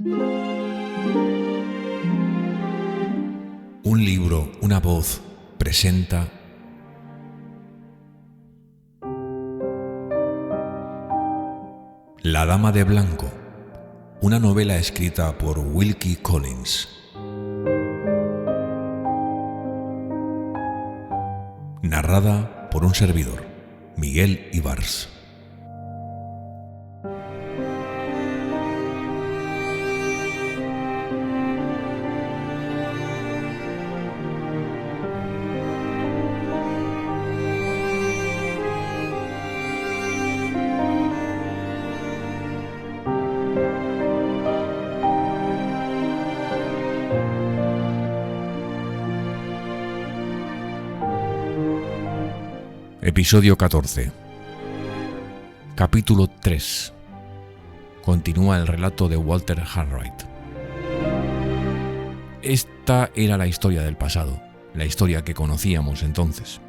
Un libro, una voz, presenta La Dama de Blanco, una novela escrita por Wilkie Collins. Narrada por un servidor, Miguel Ibars. Episodio 14. Capítulo 3. Continúa el relato de Walter Hartwright. Esta era la historia del pasado, la historia que conocíamos entonces.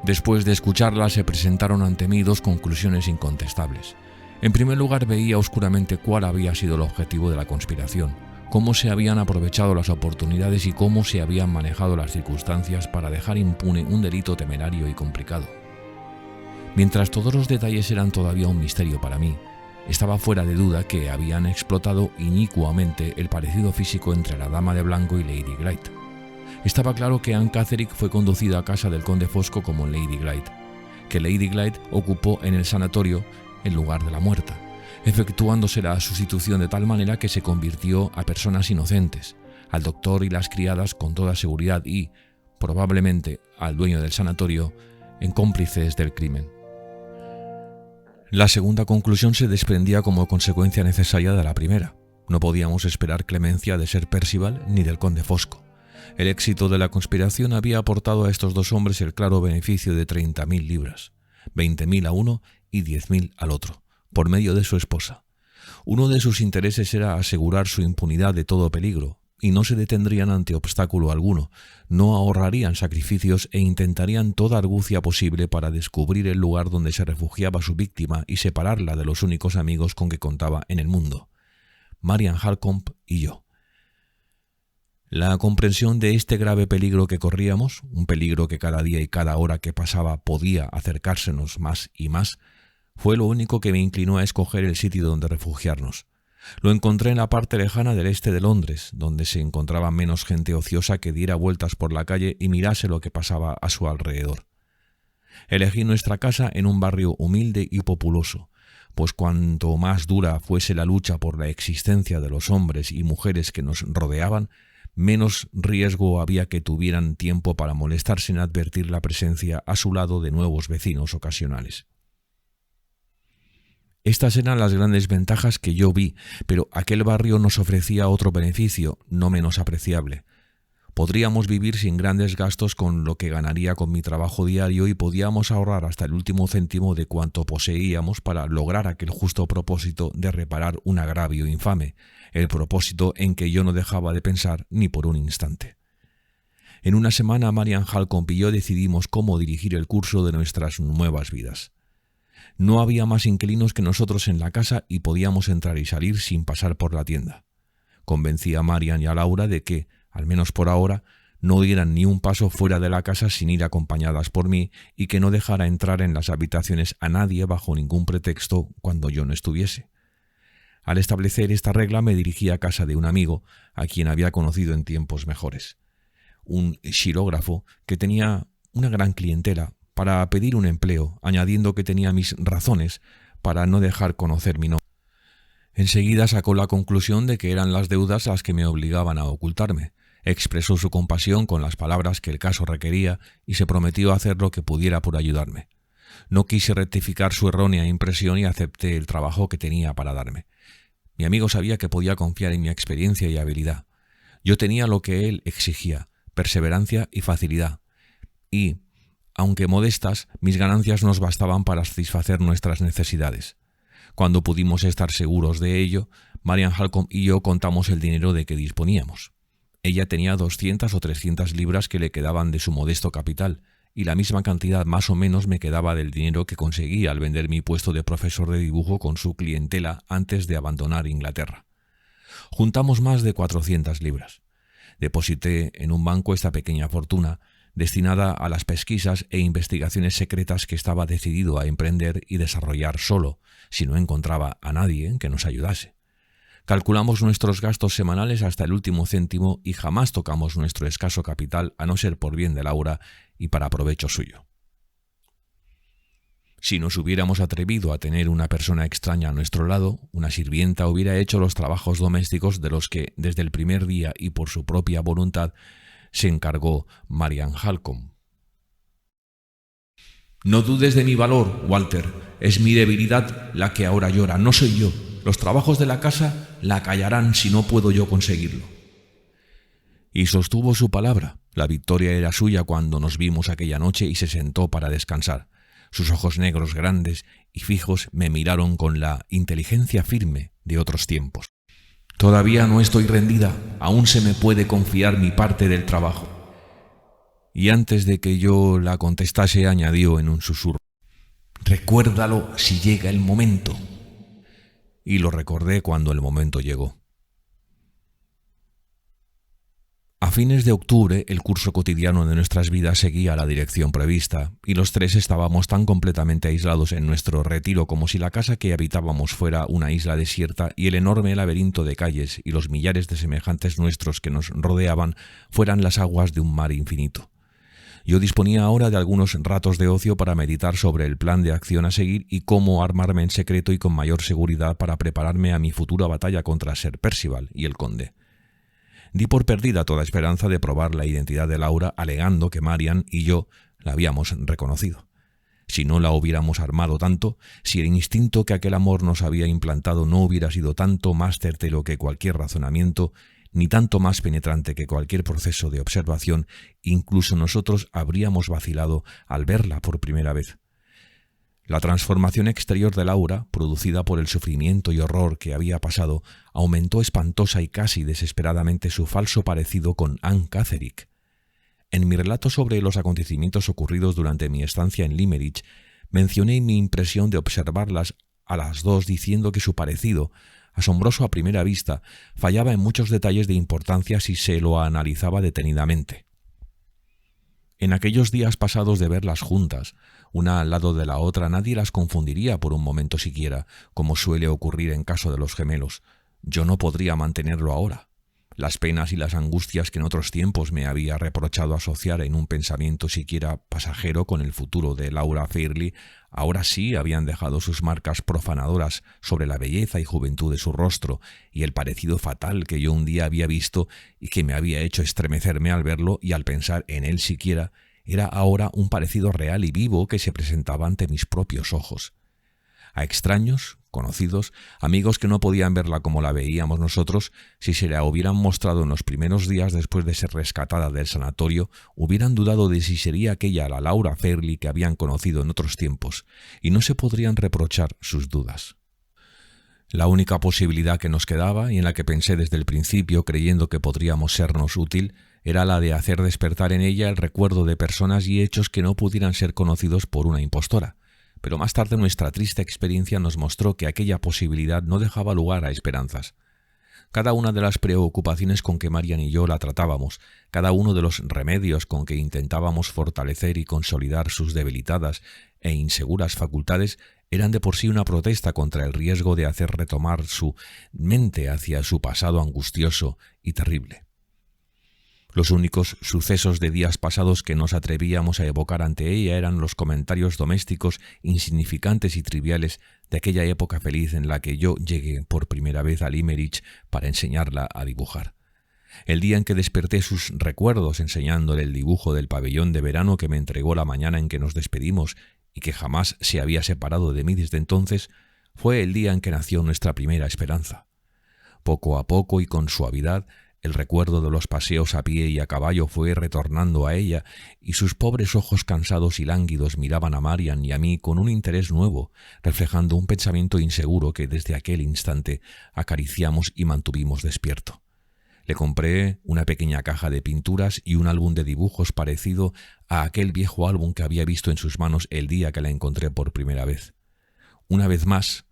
Después de escucharla se presentaron ante mí dos conclusiones incontestables. En primer lugar, veía oscuramente cuál había sido el objetivo de la conspiración, cómo se habían aprovechado las oportunidades y cómo se habían manejado las circunstancias para dejar impune un delito temerario y complicado. Mientras todos los detalles eran todavía un misterio para mí, estaba fuera de duda que habían explotado inicuamente el parecido físico entre la Dama de Blanco y Lady Glyde. Estaba claro que Anne Catterick fue conducida a casa del conde Fosco como Lady Glyde, que Lady Glyde ocupó en el sanatorio el lugar de la muerta, efectuándose la sustitución de tal manera que se convirtió a personas inocentes, al doctor y las criadas con toda seguridad y, probablemente, al dueño del sanatorio, en cómplices del crimen. La segunda conclusión se desprendía como consecuencia necesaria de la primera. No podíamos esperar clemencia de Sir Percival ni del conde Fosco. El éxito de la conspiración había aportado a estos dos hombres el claro beneficio de 30.000 libras, 20.000 a uno y 10.000 al otro, por medio de su esposa. Uno de sus intereses era asegurar su impunidad de todo peligro, y no se detendrían ante obstáculo alguno, no ahorrarían sacrificios e intentarían toda argucia posible para descubrir el lugar donde se refugiaba su víctima y separarla de los únicos amigos con que contaba en el mundo, Marian Harcombe y yo. La comprensión de este grave peligro que corríamos, un peligro que cada día y cada hora que pasaba podía acercársenos más y más, fue lo único que me inclinó a escoger el sitio donde refugiarnos. Lo encontré en la parte lejana del este de Londres, donde se encontraba menos gente ociosa que diera vueltas por la calle y mirase lo que pasaba a su alrededor. Elegí nuestra casa en un barrio humilde y populoso, pues cuanto más dura fuese la lucha por la existencia de los hombres y mujeres que nos rodeaban, menos riesgo había que tuvieran tiempo para molestarse en advertir la presencia a su lado de nuevos vecinos ocasionales. Estas eran las grandes ventajas que yo vi, pero aquel barrio nos ofrecía otro beneficio, no menos apreciable. Podríamos vivir sin grandes gastos con lo que ganaría con mi trabajo diario y podíamos ahorrar hasta el último céntimo de cuanto poseíamos para lograr aquel justo propósito de reparar un agravio infame, el propósito en que yo no dejaba de pensar ni por un instante. En una semana Marian Harcombe y yo decidimos cómo dirigir el curso de nuestras nuevas vidas. No había más inquilinos que nosotros en la casa y podíamos entrar y salir sin pasar por la tienda. Convencí a Marian y a Laura de que, al menos por ahora, no dieran ni un paso fuera de la casa sin ir acompañadas por mí y que no dejara entrar en las habitaciones a nadie bajo ningún pretexto cuando yo no estuviese. Al establecer esta regla me dirigí a casa de un amigo a quien había conocido en tiempos mejores, un xirógrafo que tenía una gran clientela, para pedir un empleo, añadiendo que tenía mis razones para no dejar conocer mi nombre. Enseguida sacó la conclusión de que eran las deudas las que me obligaban a ocultarme. Expresó su compasión con las palabras que el caso requería y se prometió hacer lo que pudiera por ayudarme. No quise rectificar su errónea impresión y acepté el trabajo que tenía para darme. Mi amigo sabía que podía confiar en mi experiencia y habilidad. Yo tenía lo que él exigía, perseverancia y facilidad. Y, aunque modestas, mis ganancias nos bastaban para satisfacer nuestras necesidades. Cuando pudimos estar seguros de ello, Marian Harcombe y yo contamos el dinero de que disponíamos. Ella tenía 200 o 300 libras que le quedaban de su modesto capital, y la misma cantidad más o menos me quedaba del dinero que conseguí al vender mi puesto de profesor de dibujo con su clientela antes de abandonar Inglaterra. Juntamos más de 400 libras. Deposité en un banco esta pequeña fortuna destinada a las pesquisas e investigaciones secretas que estaba decidido a emprender y desarrollar solo, si no encontraba a nadie que nos ayudase. Calculamos nuestros gastos semanales hasta el último céntimo y jamás tocamos nuestro escaso capital a no ser por bien de Laura y para provecho suyo. Si nos hubiéramos atrevido a tener una persona extraña a nuestro lado, una sirvienta hubiera hecho los trabajos domésticos de los que, desde el primer día y por su propia voluntad, se encargó Marian Halcombe. No dudes de mi valor, Walter. Es mi debilidad la que ahora llora, no soy yo. Los trabajos de la casa la callarán si no puedo yo conseguirlo. Y sostuvo su palabra. La victoria era suya cuando nos vimos aquella noche y se sentó para descansar. Sus ojos negros grandes y fijos me miraron con la inteligencia firme de otros tiempos. Todavía no estoy rendida, aún se me puede confiar mi parte del trabajo. Y antes de que yo la contestase añadió en un susurro: recuérdalo si llega el momento. Y lo recordé cuando el momento llegó. A fines de octubre, el curso cotidiano de nuestras vidas seguía la dirección prevista, y los tres estábamos tan completamente aislados en nuestro retiro como si la casa que habitábamos fuera una isla desierta y el enorme laberinto de calles y los millares de semejantes nuestros que nos rodeaban fueran las aguas de un mar infinito. Yo disponía ahora de algunos ratos de ocio para meditar sobre el plan de acción a seguir y cómo armarme en secreto y con mayor seguridad para prepararme a mi futura batalla contra Sir Percival y el conde. Di por perdida toda esperanza de probar la identidad de Laura, alegando que Marian y yo la habíamos reconocido. Si no la hubiéramos armado tanto, si el instinto que aquel amor nos había implantado no hubiera sido tanto más certero que cualquier razonamiento, ni tanto más penetrante que cualquier proceso de observación, incluso nosotros habríamos vacilado al verla por primera vez. La transformación exterior de Laura, producida por el sufrimiento y horror que había pasado, aumentó espantosa y casi desesperadamente su falso parecido con Anne Catterick. En mi relato sobre los acontecimientos ocurridos durante mi estancia en Limerick, mencioné mi impresión de observarlas a las dos diciendo que su parecido, asombroso a primera vista, fallaba en muchos detalles de importancia si se lo analizaba detenidamente. En aquellos días pasados de verlas juntas, una al lado de la otra, nadie las confundiría por un momento siquiera, como suele ocurrir en caso de los gemelos. Yo no podría mantenerlo ahora. Las penas y las angustias que en otros tiempos me había reprochado asociar en un pensamiento siquiera pasajero con el futuro de Laura Fairley, ahora sí habían dejado sus marcas profanadoras sobre la belleza y juventud de su rostro y el parecido fatal que yo un día había visto y que me había hecho estremecerme al verlo y al pensar en él siquiera, era ahora un parecido real y vivo que se presentaba ante mis propios ojos. A extraños, conocidos, amigos que no podían verla como la veíamos nosotros, si se la hubieran mostrado en los primeros días después de ser rescatada del sanatorio, hubieran dudado de si sería aquella la Laura Fairley que habían conocido en otros tiempos, y no se podrían reprochar sus dudas. La única posibilidad que nos quedaba, y en la que pensé desde el principio creyendo que podríamos sernos útil, era la de hacer despertar en ella el recuerdo de personas y hechos que no pudieran ser conocidos por una impostora. Pero más tarde nuestra triste experiencia nos mostró que aquella posibilidad no dejaba lugar a esperanzas. Cada una de las preocupaciones con que Marian y yo la tratábamos, cada uno de los remedios con que intentábamos fortalecer y consolidar sus debilitadas e inseguras facultades, eran de por sí una protesta contra el riesgo de hacer retomar su mente hacia su pasado angustioso y terrible. Los únicos sucesos de días pasados que nos atrevíamos a evocar ante ella eran los comentarios domésticos insignificantes y triviales de aquella época feliz en la que yo llegué por primera vez a Limerick para enseñarla a dibujar. El día en que desperté sus recuerdos enseñándole el dibujo del pabellón de verano que me entregó la mañana en que nos despedimos y que jamás se había separado de mí desde entonces, fue el día en que nació nuestra primera esperanza. Poco a poco y con suavidad, el recuerdo de los paseos a pie y a caballo fue retornando a ella, y sus pobres ojos cansados y lánguidos miraban a Marian y a mí con un interés nuevo, reflejando un pensamiento inseguro que desde aquel instante acariciamos y mantuvimos despierto. Le compré una pequeña caja de pinturas y un álbum de dibujos parecido a aquel viejo álbum que había visto en sus manos el día que la encontré por primera vez. Una vez más,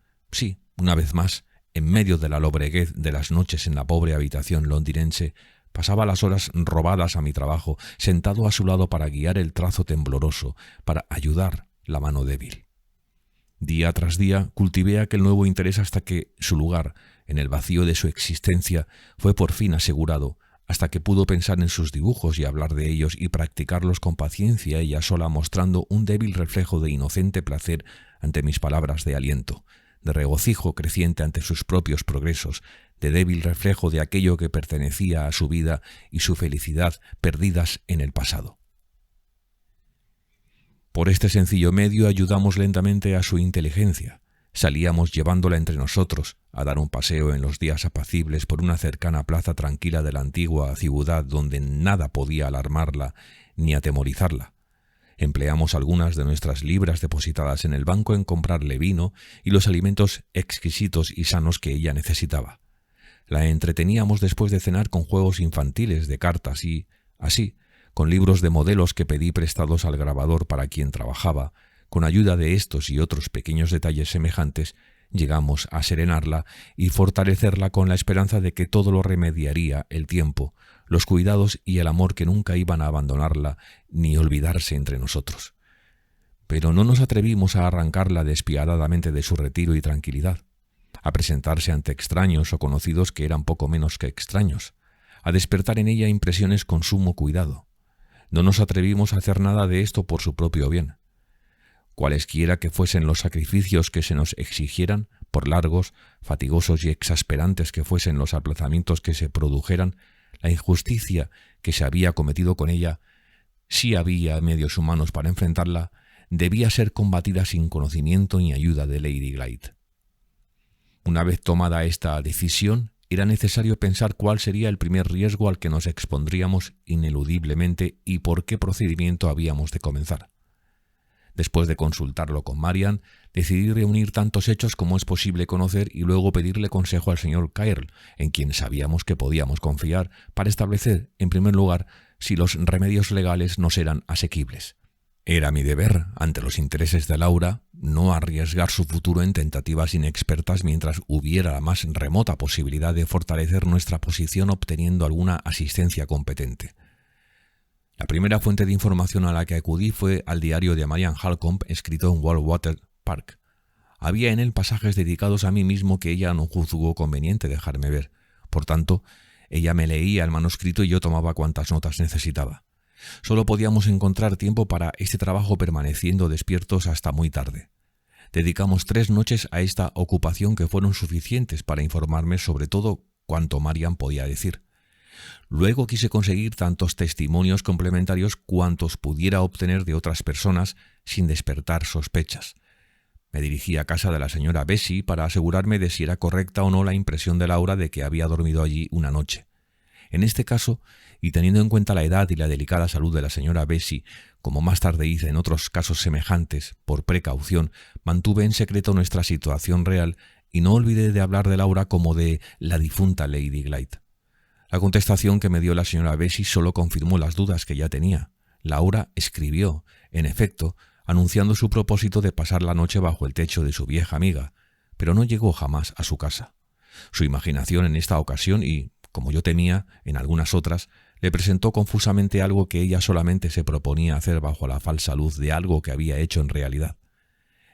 en medio de la lobreguez de las noches en la pobre habitación londinense, pasaba las horas robadas a mi trabajo, sentado a su lado para guiar el trazo tembloroso, para ayudar la mano débil. Día tras día cultivé aquel nuevo interés hasta que su lugar, en el vacío de su existencia, fue por fin asegurado, hasta que pudo pensar en sus dibujos y hablar de ellos y practicarlos con paciencia ella sola, mostrando un débil reflejo de inocente placer ante mis palabras de aliento, de regocijo creciente ante sus propios progresos, de débil reflejo de aquello que pertenecía a su vida y su felicidad perdidas en el pasado. Por este sencillo medio ayudamos lentamente a su inteligencia. Salíamos llevándola entre nosotros a dar un paseo en los días apacibles por una cercana plaza tranquila de la antigua ciudad donde nada podía alarmarla ni atemorizarla. Empleamos algunas de nuestras libras depositadas en el banco en comprarle vino y los alimentos exquisitos y sanos que ella necesitaba. La entreteníamos después de cenar con juegos infantiles de cartas y, así, con libros de modelos que pedí prestados al grabador para quien trabajaba. Con ayuda de estos y otros pequeños detalles semejantes, llegamos a serenarla y fortalecerla con la esperanza de que todo lo remediaría el tiempo, los cuidados y el amor que nunca iban a abandonarla ni olvidarse entre nosotros. Pero no nos atrevimos a arrancarla despiadadamente de su retiro y tranquilidad, a presentarse ante extraños o conocidos que eran poco menos que extraños, a despertar en ella impresiones con sumo cuidado. No nos atrevimos a hacer nada de esto por su propio bien. Cualesquiera que fuesen los sacrificios que se nos exigieran, por largos, fatigosos y exasperantes que fuesen los aplazamientos que se produjeran, la injusticia que se había cometido con ella, si había medios humanos para enfrentarla, debía ser combatida sin conocimiento ni ayuda de Lady Glyde. Una vez tomada esta decisión, era necesario pensar cuál sería el primer riesgo al que nos expondríamos ineludiblemente y por qué procedimiento habíamos de comenzar. Después de consultarlo con Marian, decidí reunir tantos hechos como es posible conocer y luego pedirle consejo al señor Cairll, en quien sabíamos que podíamos confiar, para establecer, en primer lugar, si los remedios legales nos eran asequibles. Era mi deber, ante los intereses de Laura, no arriesgar su futuro en tentativas inexpertas mientras hubiera la más remota posibilidad de fortalecer nuestra posición obteniendo alguna asistencia competente. La primera fuente de información a la que acudí fue al diario de Marian Halcombe, escrito en Wallwater Park. Había en él pasajes dedicados a mí mismo que ella no juzgó conveniente dejarme ver. Por tanto, ella me leía el manuscrito y yo tomaba cuantas notas necesitaba. Solo podíamos encontrar tiempo para este trabajo permaneciendo despiertos hasta muy tarde. Dedicamos 3 noches a esta ocupación que fueron suficientes para informarme sobre todo cuanto Marian podía decir. Luego quise conseguir tantos testimonios complementarios cuantos pudiera obtener de otras personas sin despertar sospechas. Me dirigí a casa de la señora Bessie para asegurarme de si era correcta o no la impresión de Laura de que había dormido allí una noche. En este caso, y teniendo en cuenta la edad y la delicada salud de la señora Bessie, como más tarde hice en otros casos semejantes, por precaución, mantuve en secreto nuestra situación real y no olvidé de hablar de Laura como de la difunta Lady Glyde. La contestación que me dio la señora Bessie solo confirmó las dudas que ya tenía. Laura escribió, en efecto, anunciando su propósito de pasar la noche bajo el techo de su vieja amiga, pero no llegó jamás a su casa. Su imaginación en esta ocasión y, como yo temía, en algunas otras, le presentó confusamente algo que ella solamente se proponía hacer bajo la falsa luz de algo que había hecho en realidad.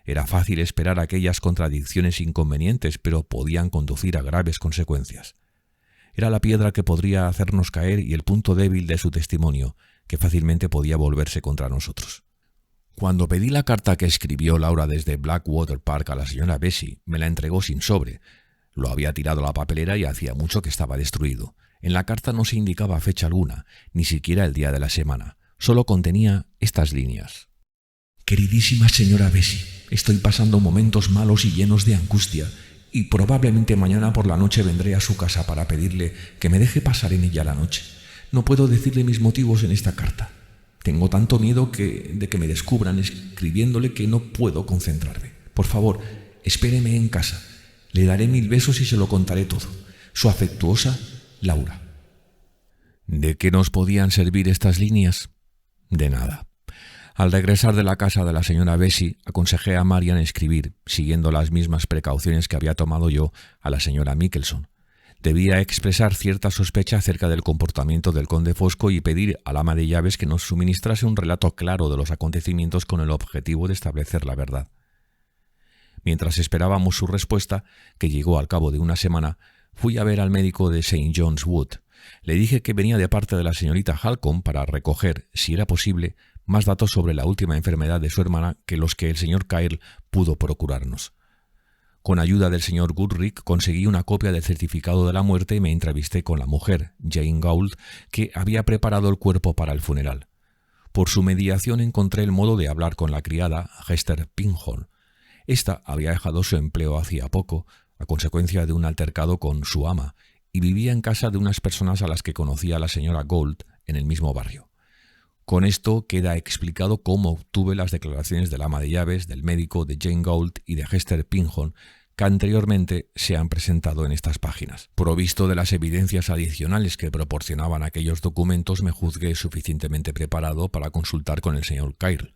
Era fácil esperar aquellas contradicciones inconvenientes, pero podían conducir a graves consecuencias. Era la piedra que podría hacernos caer y el punto débil de su testimonio, que fácilmente podía volverse contra nosotros. Cuando pedí la carta que escribió Laura desde Blackwater Park a la señora Bessie, me la entregó sin sobre. Lo había tirado a la papelera y hacía mucho que estaba destruido. En la carta no se indicaba fecha alguna, ni siquiera el día de la semana. Solo contenía estas líneas. Queridísima señora Bessie, estoy pasando momentos malos y llenos de angustia, y probablemente mañana por la noche vendré a su casa para pedirle que me deje pasar en ella la noche. No puedo decirle mis motivos en esta carta. Tengo tanto miedo de que me descubran escribiéndole que no puedo concentrarme. Por favor, espéreme en casa. Le daré 1000 besos y se lo contaré todo. Su afectuosa Laura. ¿De qué nos podían servir estas líneas? De nada. Al regresar de la casa de la señora Bessie, aconsejé a Marian escribir, siguiendo las mismas precauciones que había tomado yo, a la señora Michelson. Debía expresar cierta sospecha acerca del comportamiento del conde Fosco y pedir al ama de llaves que nos suministrase un relato claro de los acontecimientos con el objetivo de establecer la verdad. Mientras esperábamos su respuesta, que llegó al cabo de una semana, fui a ver al médico de St. John's Wood. Le dije que venía de parte de la señorita Halcombe para recoger, si era posible, más datos sobre la última enfermedad de su hermana que los que el señor Kyle pudo procurarnos. Con ayuda del señor Goodrich conseguí una copia del certificado de la muerte y me entrevisté con la mujer, Jane Gould, que había preparado el cuerpo para el funeral. Por su mediación encontré el modo de hablar con la criada, Hester Pinhorn. Esta había dejado su empleo hacía poco, a consecuencia de un altercado con su ama, y vivía en casa de unas personas a las que conocía la señora Gould en el mismo barrio. Con esto queda explicado cómo obtuve las declaraciones del ama de llaves, del médico, de Jane Gould y de Hester Pinhorn, que anteriormente se han presentado en estas páginas. Provisto de las evidencias adicionales que proporcionaban aquellos documentos, me juzgué suficientemente preparado para consultar con el señor Kyle.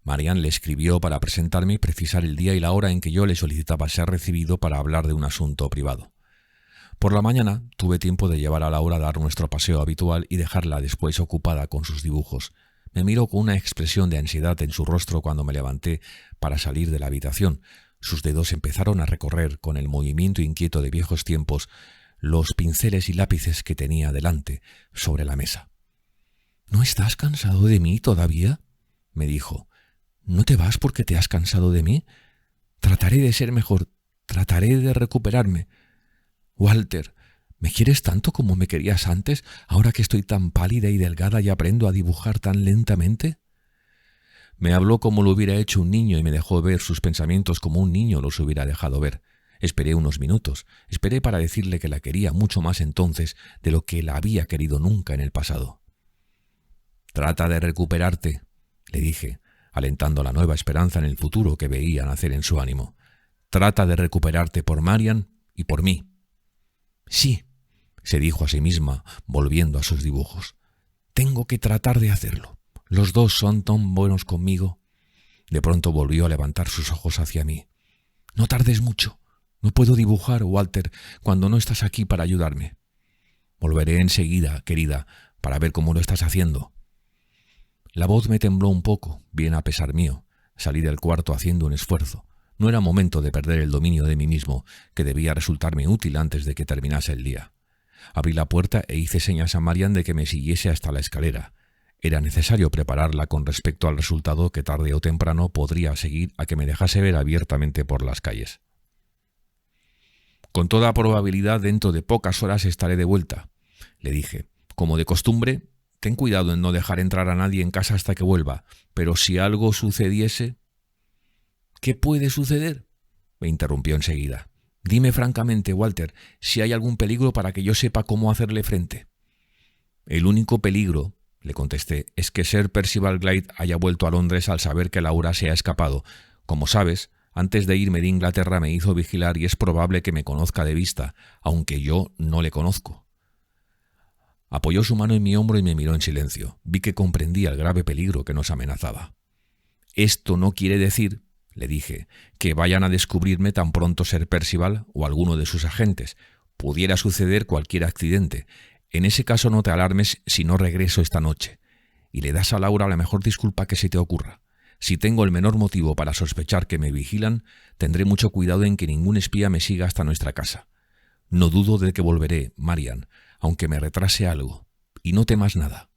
Marian le escribió para presentarme y precisar el día y la hora en que yo le solicitaba ser recibido para hablar de un asunto privado. Por la mañana tuve tiempo de llevar a Laura a dar nuestro paseo habitual y dejarla después ocupada con sus dibujos. Me miró con una expresión de ansiedad en su rostro cuando me levanté para salir de la habitación. Sus dedos empezaron a recorrer, con el movimiento inquieto de viejos tiempos, los pinceles y lápices que tenía delante, sobre la mesa. «¿No estás cansado de mí todavía?», me dijo. «¿No te vas porque te has cansado de mí? Trataré de ser mejor, trataré de recuperarme. Walter, ¿me quieres tanto como me querías antes, ahora que estoy tan pálida y delgada y aprendo a dibujar tan lentamente?» Me habló como lo hubiera hecho un niño y me dejó ver sus pensamientos como un niño los hubiera dejado ver. Esperé unos minutos, esperé para decirle que la quería mucho más entonces de lo que la había querido nunca en el pasado. «Trata de recuperarte», le dije, alentando la nueva esperanza en el futuro que veía nacer en su ánimo. «Trata de recuperarte por Marian y por mí». «Sí», se dijo a sí misma, volviendo a sus dibujos. «Tengo que tratar de hacerlo. Los dos son tan buenos conmigo». De pronto volvió a levantar sus ojos hacia mí. «No tardes mucho. No puedo dibujar, Walter, cuando no estás aquí para ayudarme». «Volveré enseguida, querida, para ver cómo lo estás haciendo». La voz me tembló un poco, bien a pesar mío. Salí del cuarto haciendo un esfuerzo. No era momento de perder el dominio de mí mismo, que debía resultarme útil antes de que terminase el día. Abrí la puerta e hice señas a Marian de que me siguiese hasta la escalera. Era necesario prepararla con respecto al resultado que tarde o temprano podría seguir a que me dejase ver abiertamente por las calles. «Con toda probabilidad dentro de pocas horas estaré de vuelta», le dije. «Como de costumbre, ten cuidado en no dejar entrar a nadie en casa hasta que vuelva, pero si algo sucediese...» «¿Qué puede suceder?», me interrumpió enseguida. «Dime francamente, Walter, si hay algún peligro para que yo sepa cómo hacerle frente». «El único peligro», le contesté, «es que Sir Percival Glyde haya vuelto a Londres al saber que Laura se ha escapado. Como sabes, antes de irme de Inglaterra me hizo vigilar y es probable que me conozca de vista, aunque yo no le conozco». Apoyó su mano en mi hombro y me miró en silencio. Vi que comprendía el grave peligro que nos amenazaba. «Esto no quiere decir», le dije, «que vayan a descubrirme tan pronto Sir Percival o alguno de sus agentes. Pudiera suceder cualquier accidente. En ese caso no te alarmes si no regreso esta noche. Y le das a Laura la mejor disculpa que se te ocurra. Si tengo el menor motivo para sospechar que me vigilan, tendré mucho cuidado en que ningún espía me siga hasta nuestra casa. No dudo de que volveré, Marian, aunque me retrase algo. Y no temas nada».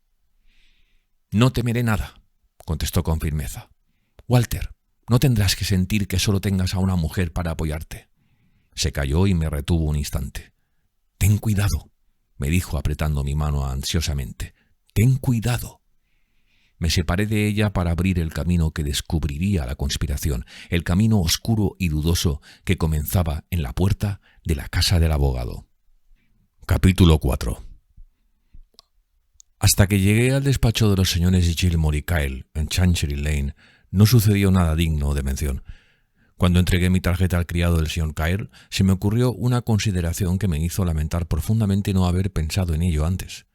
«No temeré nada», contestó con firmeza. «Walter, no tendrás que sentir que solo tengas a una mujer para apoyarte». Se calló y me retuvo un instante. «Ten cuidado», me dijo apretando mi mano ansiosamente. «Ten cuidado». Me separé de ella para abrir el camino que descubriría la conspiración, el camino oscuro y dudoso que comenzaba en la puerta de la casa del abogado. Capítulo 4. Hasta que llegué al despacho de los señores Gilmore y Kyle, en Chancery Lane, no sucedió nada digno de mención. Cuando entregué mi tarjeta al criado del señor Kyle, se me ocurrió una consideración que me hizo lamentar profundamente no haber pensado en ello antes.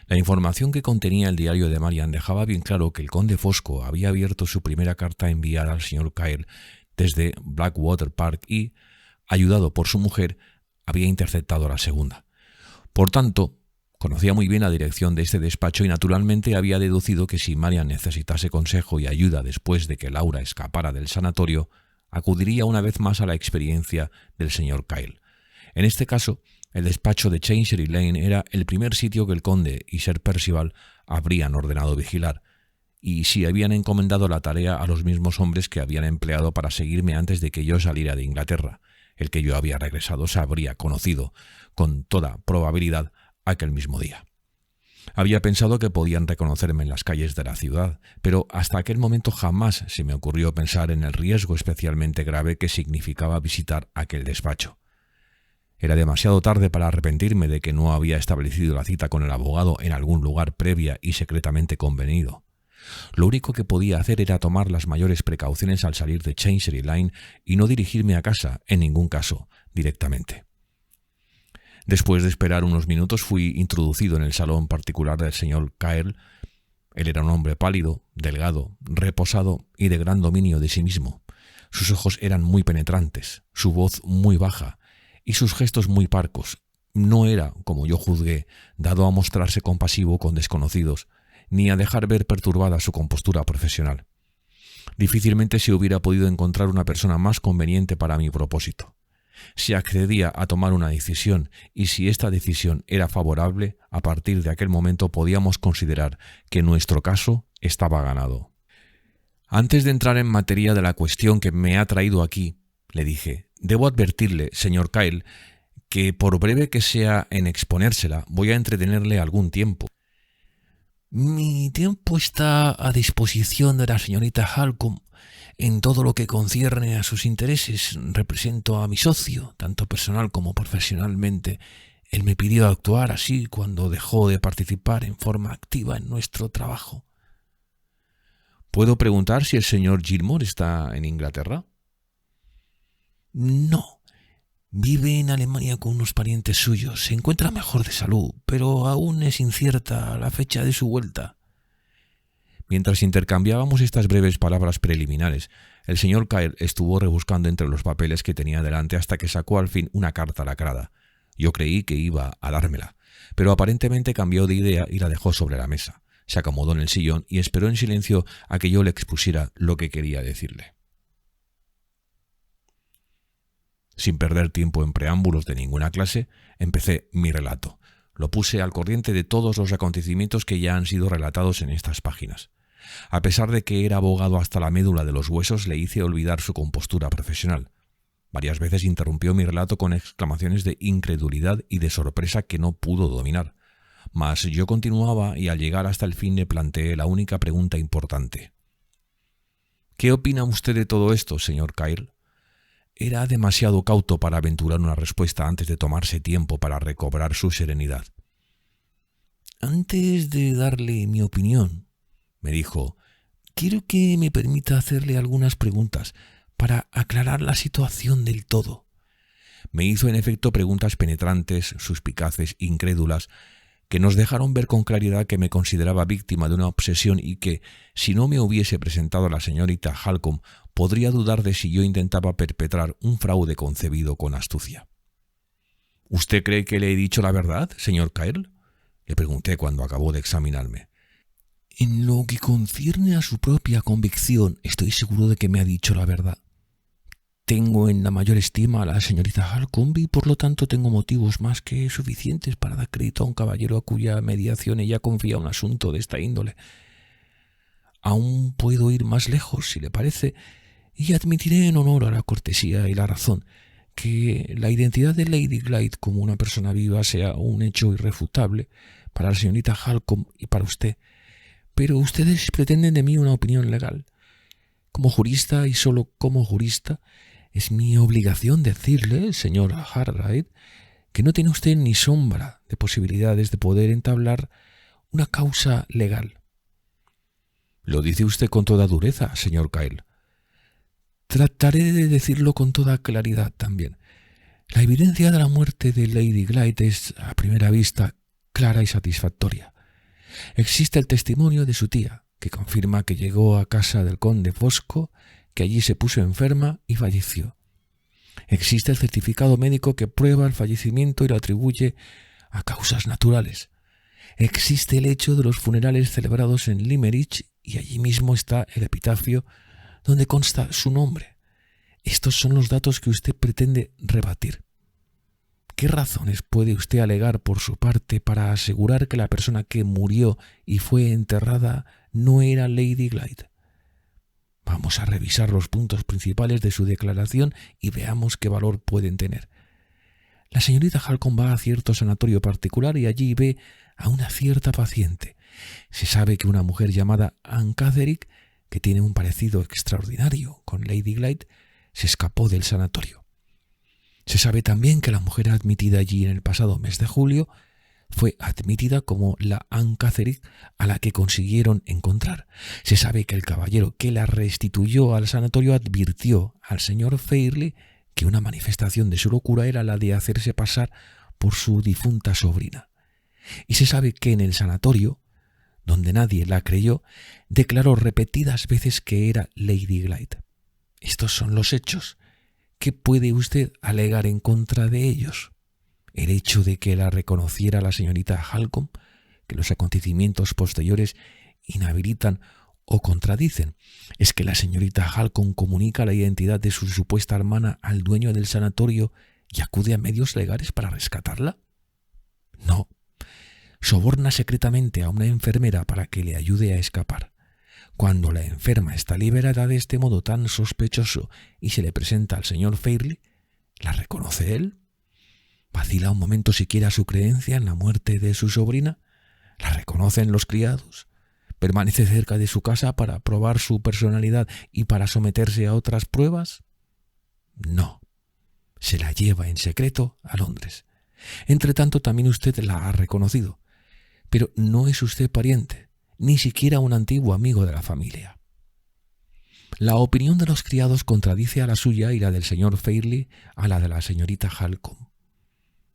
La información que contenía el diario de Marian dejaba bien claro que el conde Fosco había abierto su primera carta enviada al señor Kyle desde Blackwater Park y, ayudado por su mujer, había interceptado la segunda. Por tanto, conocía muy bien la dirección de este despacho y naturalmente había deducido que si Marian necesitase consejo y ayuda después de que Laura escapara del sanatorio, acudiría una vez más a la experiencia del señor Kyle. En este caso, el despacho de Chancery Lane era el primer sitio que el conde y Sir Percival habrían ordenado vigilar, y si habían encomendado la tarea a los mismos hombres que habían empleado para seguirme antes de que yo saliera de Inglaterra. El que yo había regresado se habría conocido, con toda probabilidad, aquel mismo día. Había pensado que podían reconocerme en las calles de la ciudad, pero hasta aquel momento jamás se me ocurrió pensar en el riesgo especialmente grave que significaba visitar aquel despacho. Era demasiado tarde para arrepentirme de que no había establecido la cita con el abogado en algún lugar previa y secretamente convenido. Lo único que podía hacer era tomar las mayores precauciones al salir de Chancery Lane y no dirigirme a casa, en ningún caso, directamente. Después de esperar unos minutos fui introducido en el salón particular del señor Kyle. Él era un hombre pálido, delgado, reposado y de gran dominio de sí mismo. Sus ojos eran muy penetrantes, su voz muy baja y sus gestos muy parcos. No era, como yo juzgué, dado a mostrarse compasivo con desconocidos, ni a dejar ver perturbada su compostura profesional. Difícilmente se hubiera podido encontrar una persona más conveniente para mi propósito. Si accedía a tomar una decisión y si esta decisión era favorable, a partir de aquel momento podíamos considerar que nuestro caso estaba ganado. Antes de entrar en materia de la cuestión que me ha traído aquí, le dije, debo advertirle, señor Kyle, que por breve que sea en exponérsela, voy a entretenerle algún tiempo. Mi tiempo está a disposición de la señorita Halcombe en todo lo que concierne a sus intereses. Represento a mi socio, tanto personal como profesionalmente. Él me pidió actuar así cuando dejó de participar en forma activa en nuestro trabajo. ¿Puedo preguntar si el señor Gilmore está en Inglaterra? No. Vive en Alemania con unos parientes suyos. Se encuentra mejor de salud, pero aún es incierta la fecha de su vuelta. Mientras intercambiábamos estas breves palabras preliminares, el señor Kyle estuvo rebuscando entre los papeles que tenía delante hasta que sacó al fin una carta lacrada. Yo creí que iba a dármela, pero aparentemente cambió de idea y la dejó sobre la mesa. Se acomodó en el sillón y esperó en silencio a que yo le expusiera lo que quería decirle. Sin perder tiempo en preámbulos de ninguna clase, empecé mi relato. Lo puse al corriente de todos los acontecimientos que ya han sido relatados en estas páginas. A pesar de que era abogado hasta la médula de los huesos, le hice olvidar su compostura profesional. Varias veces interrumpió mi relato con exclamaciones de incredulidad y de sorpresa que no pudo dominar. Mas yo continuaba y al llegar hasta el fin le planteé la única pregunta importante. ¿Qué opina usted de todo esto, señor Kyle? Era demasiado cauto para aventurar una respuesta antes de tomarse tiempo para recobrar su serenidad. Antes de darle mi opinión, me dijo, quiero que me permita hacerle algunas preguntas para aclarar la situación del todo. Me hizo en efecto preguntas penetrantes, suspicaces, incrédulas, que nos dejaron ver con claridad que me consideraba víctima de una obsesión y que, si no me hubiese presentado la señorita Halcombe, podría dudar de si yo intentaba perpetrar un fraude concebido con astucia. ¿Usted cree que le he dicho la verdad, señor Kyle? Le pregunté cuando acabó de examinarme. En lo que concierne a su propia convicción, estoy seguro de que me ha dicho la verdad. Tengo en la mayor estima a la señorita Halcombe y por lo tanto tengo motivos más que suficientes para dar crédito a un caballero a cuya mediación ella confía un asunto de esta índole. Aún puedo ir más lejos, si le parece, y admitiré en honor a la cortesía y la razón que la identidad de Lady Glyde como una persona viva sea un hecho irrefutable para la señorita Halcombe y para usted. Pero ustedes pretenden de mí una opinión legal. Como jurista y solo como jurista, es mi obligación decirle, señor Harright, que no tiene usted ni sombra de posibilidades de poder entablar una causa legal. Lo dice usted con toda dureza, señor Kyle. Trataré de decirlo con toda claridad también. La evidencia de la muerte de Lady Glyde es, a primera vista, clara y satisfactoria. Existe el testimonio de su tía, que confirma que llegó a casa del conde Fosco, que allí se puso enferma y falleció. Existe el certificado médico que prueba el fallecimiento y lo atribuye a causas naturales. Existe el hecho de los funerales celebrados en Limerick y allí mismo está el epitafio donde consta su nombre. Estos son los datos que usted pretende rebatir. ¿Qué razones puede usted alegar por su parte para asegurar que la persona que murió y fue enterrada no era Lady Glyde? Vamos a revisar los puntos principales de su declaración y veamos qué valor pueden tener. La señorita Halcombe va a cierto sanatorio particular y allí ve a una cierta paciente. Se sabe que una mujer llamada Anne Catherick, que tiene un parecido extraordinario con Lady Glyde, se escapó del sanatorio. Se sabe también que la mujer admitida allí en el pasado mes de julio fue admitida como la Anne Catherick a la que consiguieron encontrar. Se sabe que el caballero que la restituyó al sanatorio advirtió al señor Fairley que una manifestación de su locura era la de hacerse pasar por su difunta sobrina. Y se sabe que en el sanatorio, donde nadie la creyó, declaró repetidas veces que era Lady Glyde. Estos son los hechos. ¿Qué puede usted alegar en contra de ellos? El hecho de que la reconociera la señorita Halcombe, que los acontecimientos posteriores inhabilitan o contradicen, es que la señorita Halcombe comunica la identidad de su supuesta hermana al dueño del sanatorio y acude a medios legales para rescatarla. No, soborna secretamente a una enfermera para que le ayude a escapar. Cuando la enferma está liberada de este modo tan sospechoso y se le presenta al señor Fairley, ¿la reconoce él? ¿Vacila un momento siquiera su creencia en la muerte de su sobrina? ¿La reconocen los criados? ¿Permanece cerca de su casa para probar su personalidad y para someterse a otras pruebas? No. Se la lleva en secreto a Londres. Entretanto, también usted la ha reconocido. Pero no es usted pariente, ni siquiera un antiguo amigo de la familia. La opinión de los criados contradice a la suya y la del señor Fairley a la de la señorita Halcombe.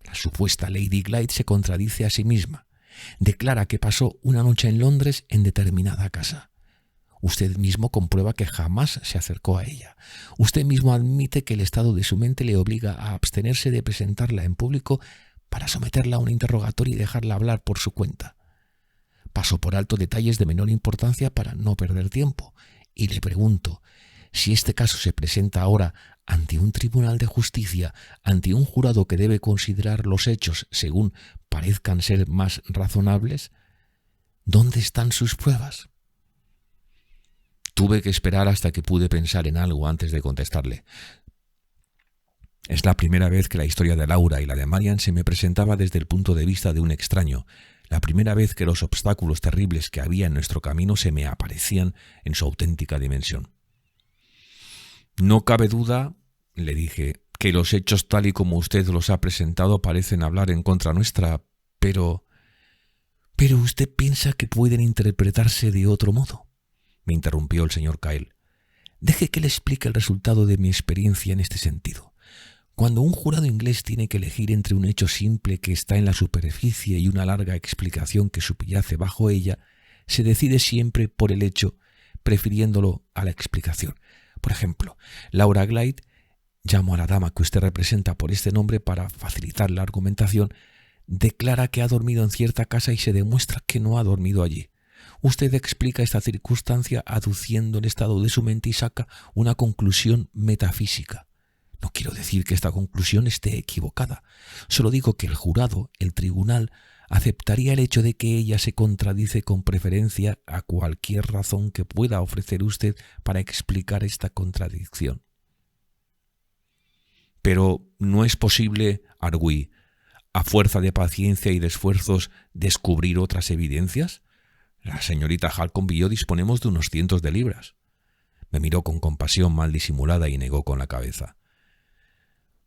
La supuesta Lady Glyde se contradice a sí misma. Declara que pasó una noche en Londres en determinada casa. Usted mismo comprueba que jamás se acercó a ella. Usted mismo admite que el estado de su mente le obliga a abstenerse de presentarla en público para someterla a un interrogatorio y dejarla hablar por su cuenta. Paso por alto detalles de menor importancia para no perder tiempo y le pregunto si este caso se presenta ahora ante un tribunal de justicia, ante un jurado que debe considerar los hechos según parezcan ser más razonables. ¿Dónde están sus pruebas? Tuve que esperar hasta que pude pensar en algo antes de contestarle. Es la primera vez que la historia de Laura y la de Marian se me presentaba desde el punto de vista de un extraño, la primera vez que los obstáculos terribles que había en nuestro camino se me aparecían en su auténtica dimensión. No cabe duda, le dije, que los hechos tal y como usted los ha presentado parecen hablar en contra nuestra, pero usted piensa que pueden interpretarse de otro modo, me interrumpió el señor Kyle. Deje que le explique el resultado de mi experiencia en este sentido. Cuando un jurado inglés tiene que elegir entre un hecho simple que está en la superficie y una larga explicación que subyace bajo ella, se decide siempre por el hecho, prefiriéndolo a la explicación. Por ejemplo, Laura Glyde, llamo a la dama que usted representa por este nombre para facilitar la argumentación, declara que ha dormido en cierta casa y se demuestra que no ha dormido allí. Usted explica esta circunstancia aduciendo el estado de su mente y saca una conclusión metafísica. No quiero decir que esta conclusión esté equivocada. Solo digo que el jurado, el tribunal, aceptaría el hecho de que ella se contradice con preferencia a cualquier razón que pueda ofrecer usted para explicar esta contradicción. Pero no es posible, arguí, a fuerza de paciencia y de esfuerzos, descubrir otras evidencias. La señorita Halcombe y yo disponemos de unos cientos de libras. Me miró con compasión mal disimulada y negó con la cabeza.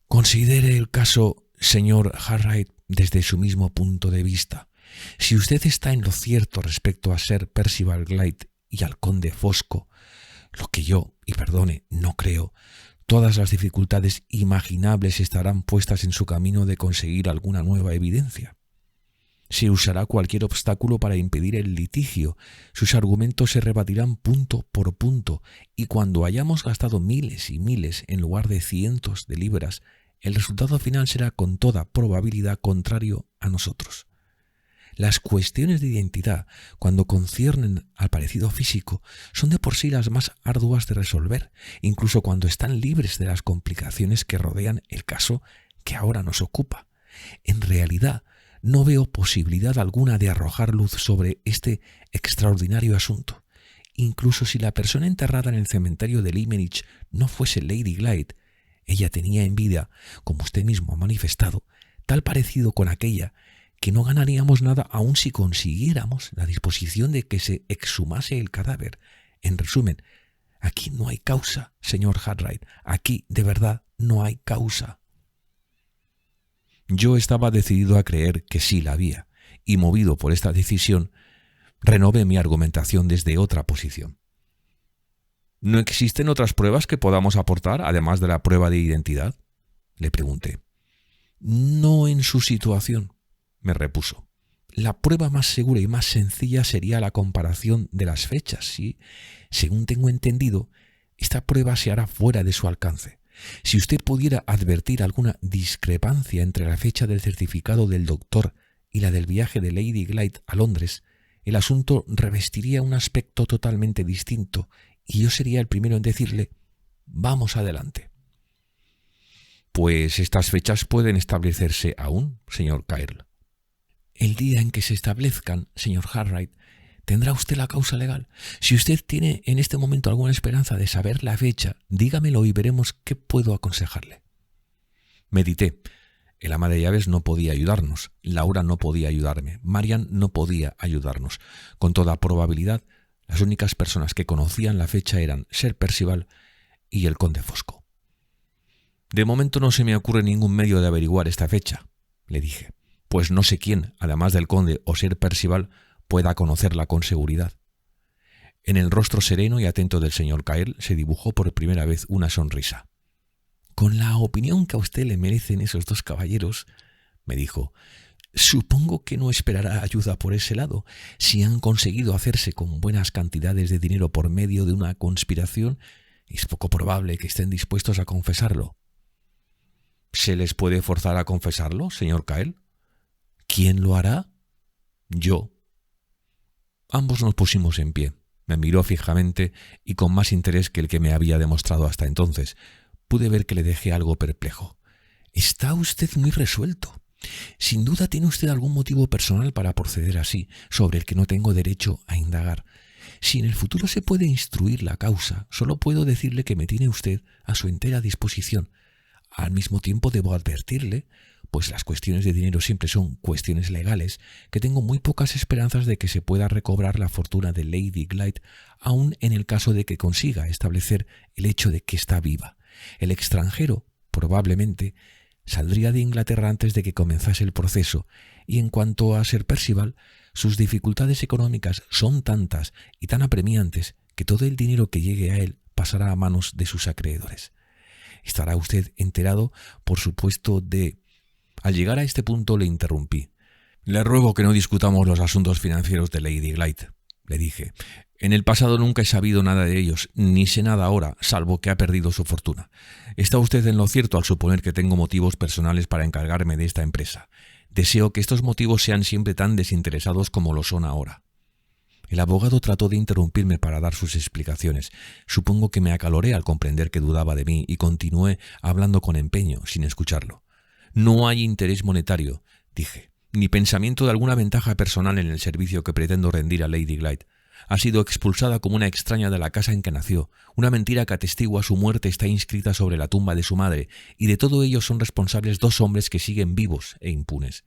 Considere el caso, señor Harriet, desde su mismo punto de vista. Si usted está en lo cierto respecto a Sir Percival Glyde y al conde Fosco, lo que yo, y perdone, no creo, todas las dificultades imaginables estarán puestas en su camino de conseguir alguna nueva evidencia. Se usará cualquier obstáculo para impedir el litigio. Sus argumentos se rebatirán punto por punto, y cuando hayamos gastado miles y miles en lugar de cientos de libras, el resultado final será con toda probabilidad contrario a nosotros. Las cuestiones de identidad, cuando conciernen al parecido físico, son de por sí las más arduas de resolver, incluso cuando están libres de las complicaciones que rodean el caso que ahora nos ocupa. En realidad, no veo posibilidad alguna de arrojar luz sobre este extraordinario asunto. Incluso si la persona enterrada en el cementerio de Limerick no fuese Lady Glyde, ella tenía en vida, como usted mismo ha manifestado, tal parecido con aquella que no ganaríamos nada aun si consiguiéramos la disposición de que se exhumase el cadáver. En resumen, aquí no hay causa, señor Cartwright. Aquí, de verdad, no hay causa. Yo estaba decidido a creer que sí la había, y movido por esta decisión, renové mi argumentación desde otra posición. ¿No existen otras pruebas que podamos aportar, además de la prueba de identidad?, le pregunté. No en su situación, me repuso. La prueba más segura y más sencilla sería la comparación de las fechas y, según tengo entendido, esta prueba se hará fuera de su alcance. Si usted pudiera advertir alguna discrepancia entre la fecha del certificado del doctor y la del viaje de Lady Glyde a Londres, el asunto revestiría un aspecto totalmente distinto y yo sería el primero en decirle: vamos adelante. Pues estas fechas pueden establecerse aún, señor Kyle. El día en que se establezcan, señor Cartwright, tendrá usted la causa legal. Si usted tiene en este momento alguna esperanza de saber la fecha, dígamelo y veremos qué puedo aconsejarle. Medité. El ama de llaves no podía ayudarnos. Laura no podía ayudarme. Marian no podía ayudarnos. Con toda probabilidad, las únicas personas que conocían la fecha eran Sir Percival y el conde Fosco. De momento no se me ocurre ningún medio de averiguar esta fecha, le dije, pues no sé quién, además del conde o Sir Percival, pueda conocerla con seguridad. En el rostro sereno y atento del señor Kyle se dibujó por primera vez una sonrisa. Con la opinión que a usted le merecen esos dos caballeros, me dijo, supongo que no esperará ayuda por ese lado. Si han conseguido hacerse con buenas cantidades de dinero por medio de una conspiración, es poco probable que estén dispuestos a confesarlo. ¿Se les puede forzar a confesarlo, señor Kyle? ¿Quién lo hará? Yo. Ambos nos pusimos en pie. Me miró fijamente y con más interés que el que me había demostrado hasta entonces. Pude ver que le dejé algo perplejo. Está usted muy resuelto. Sin duda tiene usted algún motivo personal para proceder así, sobre el que no tengo derecho a indagar. Si en el futuro se puede instruir la causa, solo puedo decirle que me tiene usted a su entera disposición. Al mismo tiempo debo advertirle, pues las cuestiones de dinero siempre son cuestiones legales, que tengo muy pocas esperanzas de que se pueda recobrar la fortuna de Lady Glyde, aun en el caso de que consiga establecer el hecho de que está viva. El extranjero, probablemente, saldría de Inglaterra antes de que comenzase el proceso, y en cuanto a Sir Percival, sus dificultades económicas son tantas y tan apremiantes que todo el dinero que llegue a él pasará a manos de sus acreedores. Estará usted enterado, por supuesto, de... Al llegar a este punto le interrumpí. Le ruego que no discutamos los asuntos financieros de Lady Glyde, le dije. En el pasado nunca he sabido nada de ellos, ni sé nada ahora, salvo que ha perdido su fortuna. Está usted en lo cierto al suponer que tengo motivos personales para encargarme de esta empresa. Deseo que estos motivos sean siempre tan desinteresados como lo son ahora. El abogado trató de interrumpirme para dar sus explicaciones. Supongo que me acaloré al comprender que dudaba de mí y continué hablando con empeño, sin escucharlo. No hay interés monetario, dije, ni pensamiento de alguna ventaja personal en el servicio que pretendo rendir a Lady Glyde. Ha sido expulsada como una extraña de la casa en que nació. Una mentira que atestigua su muerte está inscrita sobre la tumba de su madre, y de todo ello son responsables dos hombres que siguen vivos e impunes.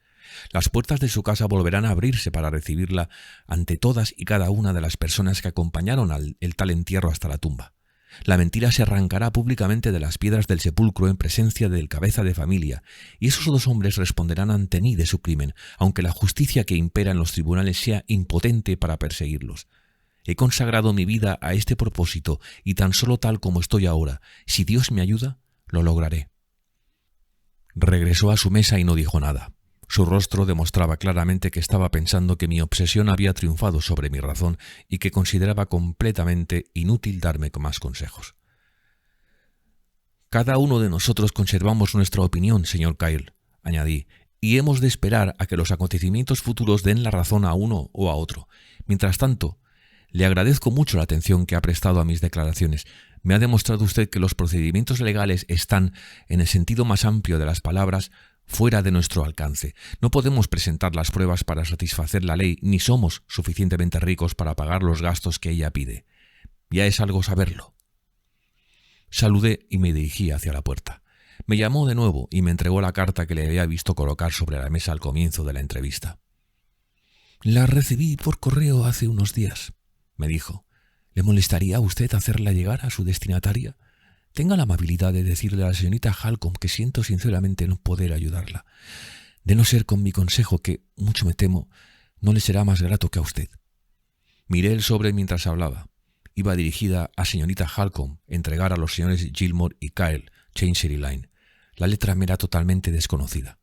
Las puertas de su casa volverán a abrirse para recibirla ante todas y cada una de las personas que acompañaron el tal entierro hasta la tumba. La mentira se arrancará públicamente de las piedras del sepulcro en presencia del cabeza de familia, y esos dos hombres responderán ante mí de su crimen, aunque la justicia que impera en los tribunales sea impotente para perseguirlos. He consagrado mi vida a este propósito, y tan solo tal como estoy ahora, si Dios me ayuda, lo lograré. Regresó a su mesa y no dijo nada. Su rostro demostraba claramente que estaba pensando que mi obsesión había triunfado sobre mi razón y que consideraba completamente inútil darme más consejos. «Cada uno de nosotros conservamos nuestra opinión, señor Kyle», añadí, «y hemos de esperar a que los acontecimientos futuros den la razón a uno o a otro. Mientras tanto, le agradezco mucho la atención que ha prestado a mis declaraciones. Me ha demostrado usted que los procedimientos legales están, en el sentido más amplio de las palabras, fuera de nuestro alcance. No podemos presentar las pruebas para satisfacer la ley, ni somos suficientemente ricos para pagar los gastos que ella pide. Ya es algo saberlo». Saludé y me dirigí hacia la puerta. Me llamó de nuevo y me entregó la carta que le había visto colocar sobre la mesa al comienzo de la entrevista. «La recibí por correo hace unos días», me dijo. «¿Le molestaría a usted hacerla llegar a su destinataria? Tenga la amabilidad de decirle a la señorita Halcombe que siento sinceramente no poder ayudarla. De no ser con mi consejo, que, mucho me temo, no le será más grato que a usted». Miré el sobre mientras hablaba. Iba dirigida a señorita Halcombe entregar a los señores Gilmore y Kyle, Chancery Lane. La letra me era totalmente desconocida.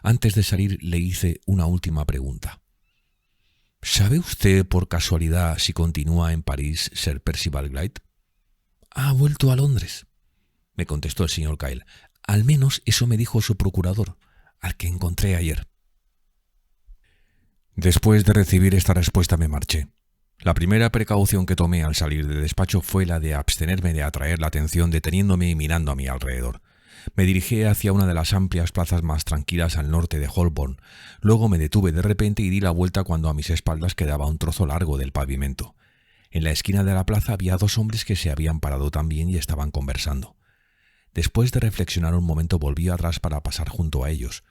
Antes de salir le hice una última pregunta. «¿Sabe usted por casualidad si continúa en París Sir Percival Glyde?» «Ha vuelto a Londres», me contestó el señor Kyle. «Al menos eso me dijo su procurador, al que encontré ayer». Después de recibir esta respuesta me marché. La primera precaución que tomé al salir del despacho fue la de abstenerme de atraer la atención deteniéndome y mirando a mi alrededor. Me dirigí hacia una de las amplias plazas más tranquilas al norte de Holborn. Luego me detuve de repente y di la vuelta cuando a mis espaldas quedaba un trozo largo del pavimento. En la esquina de la plaza había dos hombres que se habían parado también y estaban conversando. Después de reflexionar un momento volví atrás para pasar junto a ellos.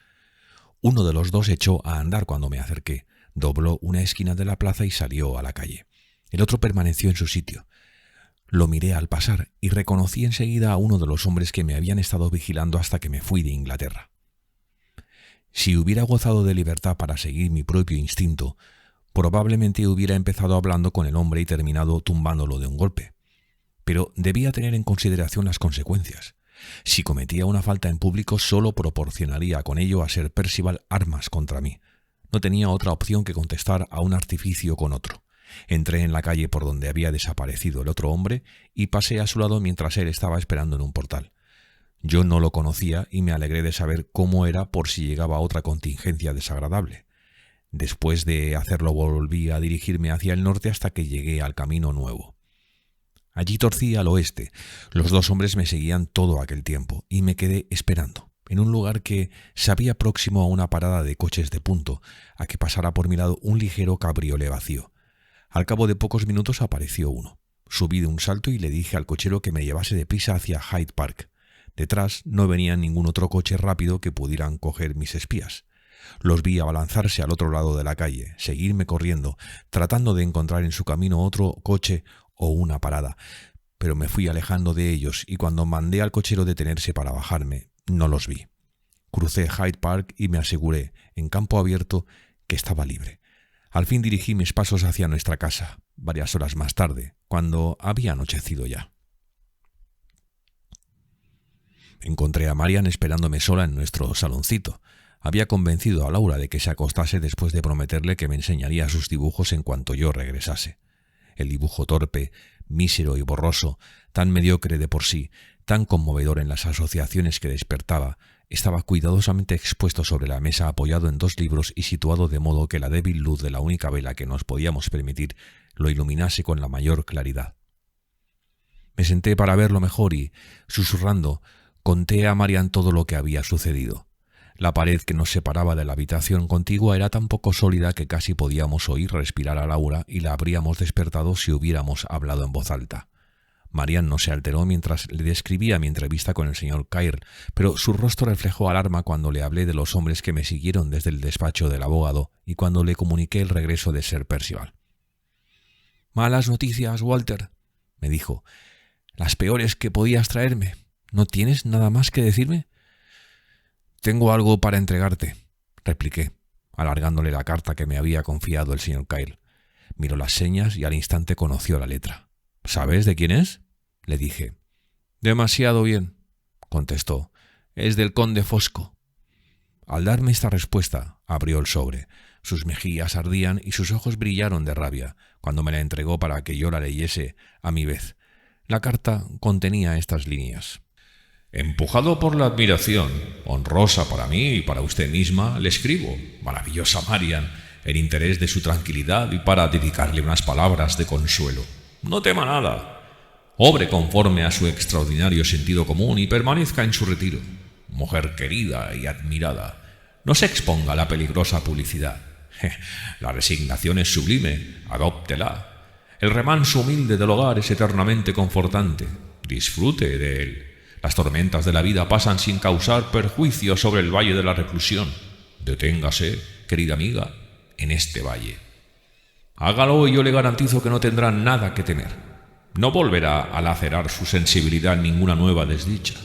Uno de los dos echó a andar cuando me acerqué, dobló una esquina de la plaza y salió a la calle. El otro permaneció en su sitio. Lo miré al pasar y reconocí enseguida a uno de los hombres que me habían estado vigilando hasta que me fui de Inglaterra. Si hubiera gozado de libertad para seguir mi propio instinto, probablemente hubiera empezado hablando con el hombre y terminado tumbándolo de un golpe. Pero debía tener en consideración las consecuencias. Si cometía una falta en público, solo proporcionaría con ello a Sir Percival armas contra mí. No tenía otra opción que contestar a un artificio con otro. Entré en la calle por donde había desaparecido el otro hombre y pasé a su lado mientras él estaba esperando en un portal. Yo no lo conocía y me alegré de saber cómo era por si llegaba otra contingencia desagradable. Después de hacerlo volví a dirigirme hacia el norte hasta que llegué al Camino Nuevo. Allí torcí al oeste. Los dos hombres me seguían todo aquel tiempo y me quedé esperando, en un lugar que sabía próximo a una parada de coches de punto, a que pasara por mi lado un ligero cabriolé vacío. Al cabo de pocos minutos apareció uno. Subí de un salto y le dije al cochero que me llevase deprisa hacia Hyde Park. Detrás no venía ningún otro coche rápido que pudieran coger mis espías. Los vi abalanzarse al otro lado de la calle, seguirme corriendo, tratando de encontrar en su camino otro coche o una parada, pero me fui alejando de ellos y cuando mandé al cochero detenerse para bajarme, no los vi. Crucé Hyde Park y me aseguré, en campo abierto, que estaba libre. Al fin dirigí mis pasos hacia nuestra casa, varias horas más tarde, cuando había anochecido ya. Encontré a Marian esperándome sola en nuestro saloncito. Había convencido a Laura de que se acostase después de prometerle que me enseñaría sus dibujos en cuanto yo regresase. El dibujo torpe, mísero y borroso, tan mediocre de por sí, tan conmovedor en las asociaciones que despertaba, estaba cuidadosamente expuesto sobre la mesa apoyado en dos libros y situado de modo que la débil luz de la única vela que nos podíamos permitir lo iluminase con la mayor claridad. Me senté para verlo mejor y, susurrando, conté a Marian todo lo que había sucedido. La pared que nos separaba de la habitación contigua era tan poco sólida que casi podíamos oír respirar a Laura y la habríamos despertado si hubiéramos hablado en voz alta. Marian no se alteró mientras le describía mi entrevista con el señor Kyle, pero su rostro reflejó alarma cuando le hablé de los hombres que me siguieron desde el despacho del abogado y cuando le comuniqué el regreso de Sir Percival. «Malas noticias, Walter», me dijo. «Las peores que podías traerme. ¿No tienes nada más que decirme?» «Tengo algo para entregarte», repliqué, alargándole la carta que me había confiado el señor Kyle. Miró las señas y al instante conoció la letra. «¿Sabes de quién es?», le dije. «Demasiado bien», contestó. «Es del conde Fosco». Al darme esta respuesta, Abrió el sobre. Sus mejillas ardían y sus ojos brillaron de rabia cuando me la entregó para que yo la leyese a mi vez. La carta contenía estas líneas. Empujado por la admiración, honrosa para mí y para usted misma, le escribo, maravillosa Marian, en interés de su tranquilidad y para dedicarle unas palabras de consuelo. No tema nada. Obre conforme a su extraordinario sentido común y permanezca en su retiro. Mujer querida y admirada, no se exponga a la peligrosa publicidad. La resignación es sublime, adóptela. El remanso humilde del hogar es eternamente confortante. Disfrute de él. Las tormentas de la vida pasan sin causar perjuicio sobre el valle de la reclusión. Deténgase, querida amiga, en este valle. Hágalo y yo le garantizo que no tendrá nada que temer. No volverá a lacerar su sensibilidad en ninguna nueva desdicha.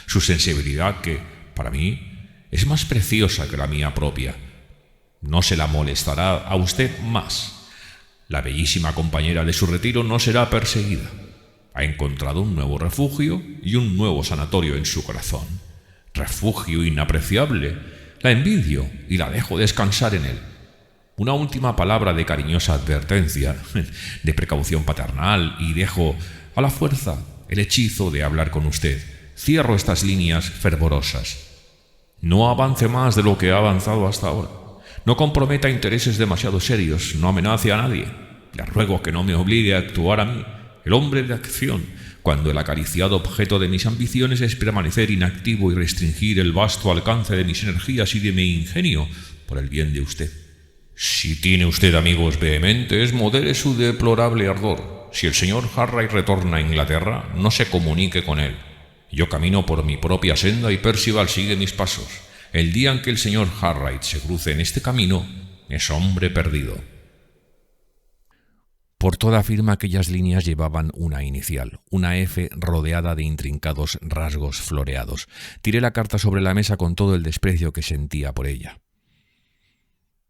Su sensibilidad que, para mí, es más preciosa que la mía propia. No se la molestará a usted más. La bellísima compañera de su retiro no será perseguida. Ha encontrado un nuevo refugio y un nuevo sanatorio en su corazón. Refugio inapreciable. La envidio y la dejo descansar en él. Una última palabra de cariñosa advertencia, de precaución paternal, y dejo a la fuerza el hechizo de hablar con usted. Cierro estas líneas fervorosas. No avance más de lo que ha avanzado hasta ahora. No comprometa intereses demasiado serios, no amenace a nadie. Le ruego que no me obligue a actuar a mí, el hombre de acción, cuando el acariciado objeto de mis ambiciones es permanecer inactivo y restringir el vasto alcance de mis energías y de mi ingenio por el bien de usted. Si tiene usted amigos vehementes, modere su deplorable ardor. Si el señor Harry retorna a Inglaterra, no se comunique con él. Yo camino por mi propia senda y Percival sigue mis pasos. El día en que el señor Harry se cruce en este camino, es hombre perdido. Por toda firma aquellas líneas llevaban una inicial, una F rodeada de intrincados rasgos floreados. Tiré la carta sobre la mesa con todo el desprecio que sentía por ella.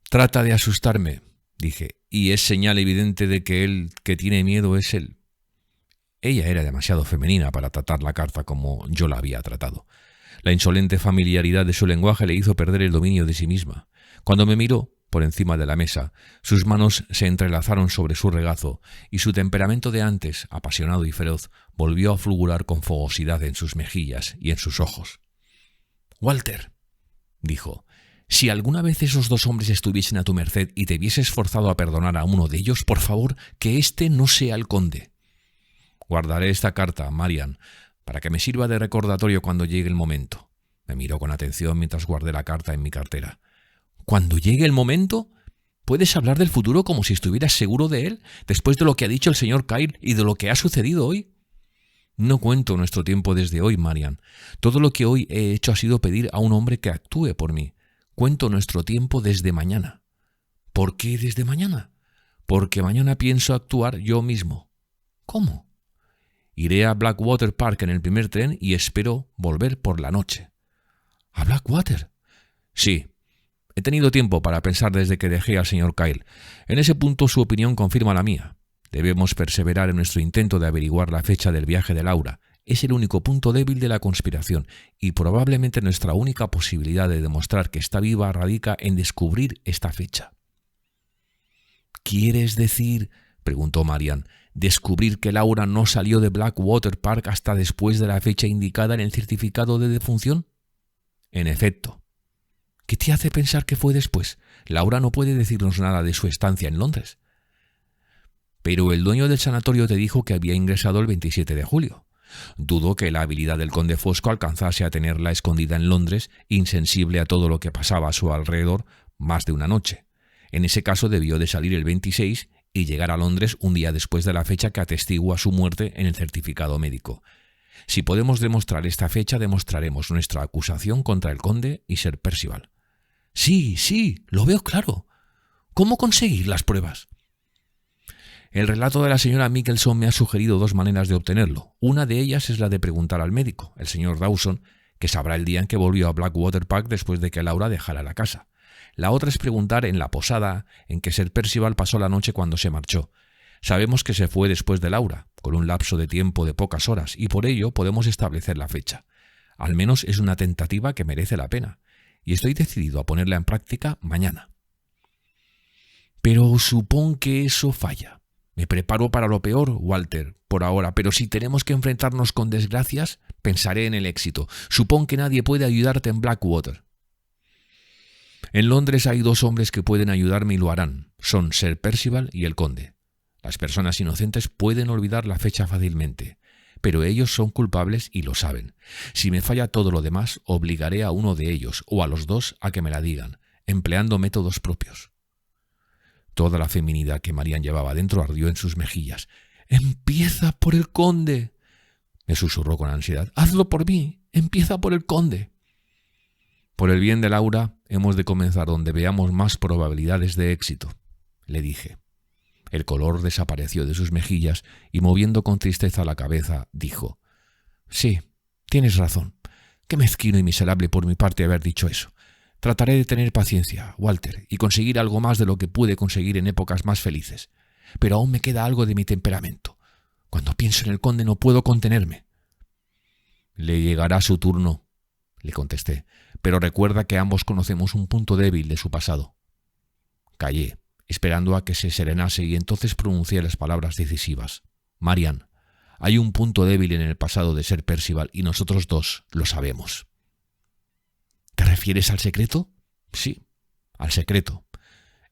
«Trata de asustarme», dije, «y es señal evidente de que el que tiene miedo es él». Ella era demasiado femenina para tratar la carta como yo la había tratado. La insolente familiaridad de su lenguaje le hizo perder el dominio de sí misma. Cuando me miró, por encima de la mesa, sus manos se entrelazaron sobre su regazo y su temperamento de antes, apasionado y feroz, volvió a fulgurar con fogosidad en sus mejillas y en sus ojos. «Walter», dijo, «si alguna vez esos dos hombres estuviesen a tu merced y te vieses forzado a perdonar a uno de ellos, por favor, que éste no sea el conde». «Guardaré esta carta, Marian, para que me sirva de recordatorio cuando llegue el momento». Me miró con atención mientras guardé la carta en mi cartera. «¿Cuando llegue el momento? ¿Puedes hablar del futuro como si estuvieras seguro de él, después de lo que ha dicho el señor Kyle y de lo que ha sucedido hoy?» «No cuento nuestro tiempo desde hoy, Marian. Todo lo que hoy he hecho ha sido pedir a un hombre que actúe por mí. Cuento nuestro tiempo desde mañana». «¿Por qué desde mañana?» «Porque mañana pienso actuar yo mismo». «¿Cómo?» «Iré a Blackwater Park en el primer tren y espero volver por la noche». «¿A Blackwater?» «Sí. He tenido tiempo para pensar desde que dejé al señor Kyle. En ese punto su opinión confirma la mía. Debemos perseverar en nuestro intento de averiguar la fecha del viaje de Laura. Es el único punto débil de la conspiración y probablemente nuestra única posibilidad de demostrar que está viva radica en descubrir esta fecha». «¿Quieres decir?» preguntó Marian. «¿Descubrir que Laura no salió de Blackwater Park hasta después de la fecha indicada en el certificado de defunción?» «En efecto». «¿Qué te hace pensar que fue después? Laura no puede decirnos nada de su estancia en Londres». «Pero el dueño del sanatorio te dijo que había ingresado el 27 de julio. Dudo que la habilidad del conde Fosco alcanzase a tenerla escondida en Londres, insensible a todo lo que pasaba a su alrededor, más de una noche. En ese caso debió de salir el 26 y llegar a Londres un día después de la fecha que atestigua su muerte en el certificado médico. Si podemos demostrar esta fecha, demostraremos nuestra acusación contra el conde y Sir Percival». Sí, lo veo claro. ¿Cómo conseguir las pruebas?» «El relato de la señora Michelson me ha sugerido dos maneras de obtenerlo. Una de ellas es la de preguntar al médico, el señor Dawson, que sabrá el día en que volvió a Blackwater Park después de que Laura dejara la casa. La otra es preguntar en la posada en que Sir Percival pasó la noche cuando se marchó. Sabemos que se fue después de Laura, con un lapso de tiempo de pocas horas, y por ello podemos establecer la fecha. Al menos es una tentativa que merece la pena. y estoy decidido a ponerla en práctica mañana. Pero supón que eso falla. Me preparo para lo peor, Walter, por ahora, pero si tenemos que enfrentarnos con desgracias, pensaré en el éxito. Supón que nadie puede ayudarte en Blackwater. En Londres hay 2 hombres que pueden ayudarme y lo harán. Son Sir Percival y el conde. Las personas inocentes pueden olvidar la fecha fácilmente, pero ellos son culpables y lo saben. Si me falla todo lo demás, obligaré a uno de ellos o a los 2 a que me la digan, empleando métodos propios. Toda la feminidad que Marian llevaba dentro ardió en sus mejillas. «¡Empieza por el conde!», me susurró con ansiedad. «¡Hazlo por mí! ¡Empieza por el conde!». «Por el bien de Laura, hemos de comenzar donde veamos más probabilidades de éxito», le dije. El color desapareció de sus mejillas y, moviendo con tristeza la cabeza, dijo: «Sí, tienes razón. Qué mezquino y miserable por mi parte haber dicho eso. Trataré de tener paciencia, Walter, y conseguir algo más de lo que pude conseguir en épocas más felices. Pero aún me queda algo de mi temperamento. Cuando pienso en el conde no puedo contenerme». «Le llegará su turno», le contesté, «pero recuerda que ambos conocemos un punto débil de su pasado». Callé, esperando a que se serenase, y entonces pronuncié las palabras decisivas. «Marian, hay un punto débil en el pasado de Sir Percival y nosotros 2 lo sabemos». «¿Te refieres al secreto?». «Sí, al secreto.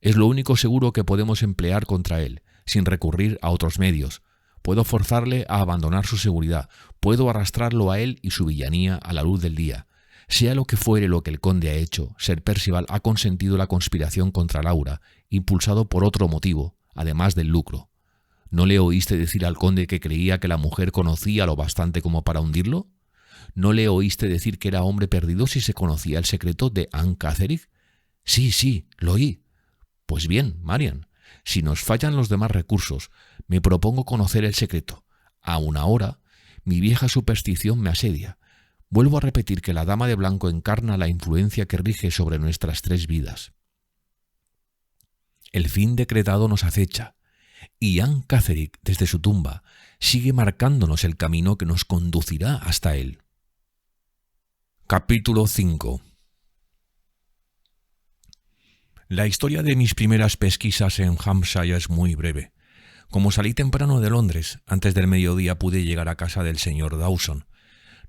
Es lo único seguro que podemos emplear contra él, sin recurrir a otros medios. Puedo forzarle a abandonar su seguridad, puedo arrastrarlo a él y su villanía a la luz del día. Sea lo que fuere lo que el conde ha hecho, Sir Percival ha consentido la conspiración contra Laura, impulsado por otro motivo, además del lucro. ¿No le oíste decir al conde que creía que la mujer conocía lo bastante como para hundirlo? ¿No le oíste decir que era hombre perdido si se conocía el secreto de Anne Catherine? Sí, lo oí. Pues bien, Marian, si nos fallan los demás recursos, me propongo conocer el secreto. Aún ahora, mi vieja superstición me asedia. Vuelvo a repetir que la dama de blanco encarna la influencia que rige sobre nuestras 3 vidas. El fin decretado nos acecha, y Anne Catherine, desde su tumba, sigue marcándonos el camino que nos conducirá hasta él. Capítulo 5. La historia de mis primeras pesquisas en Hampshire es muy breve. Como salí temprano de Londres, antes del mediodía pude llegar a casa del señor Dawson.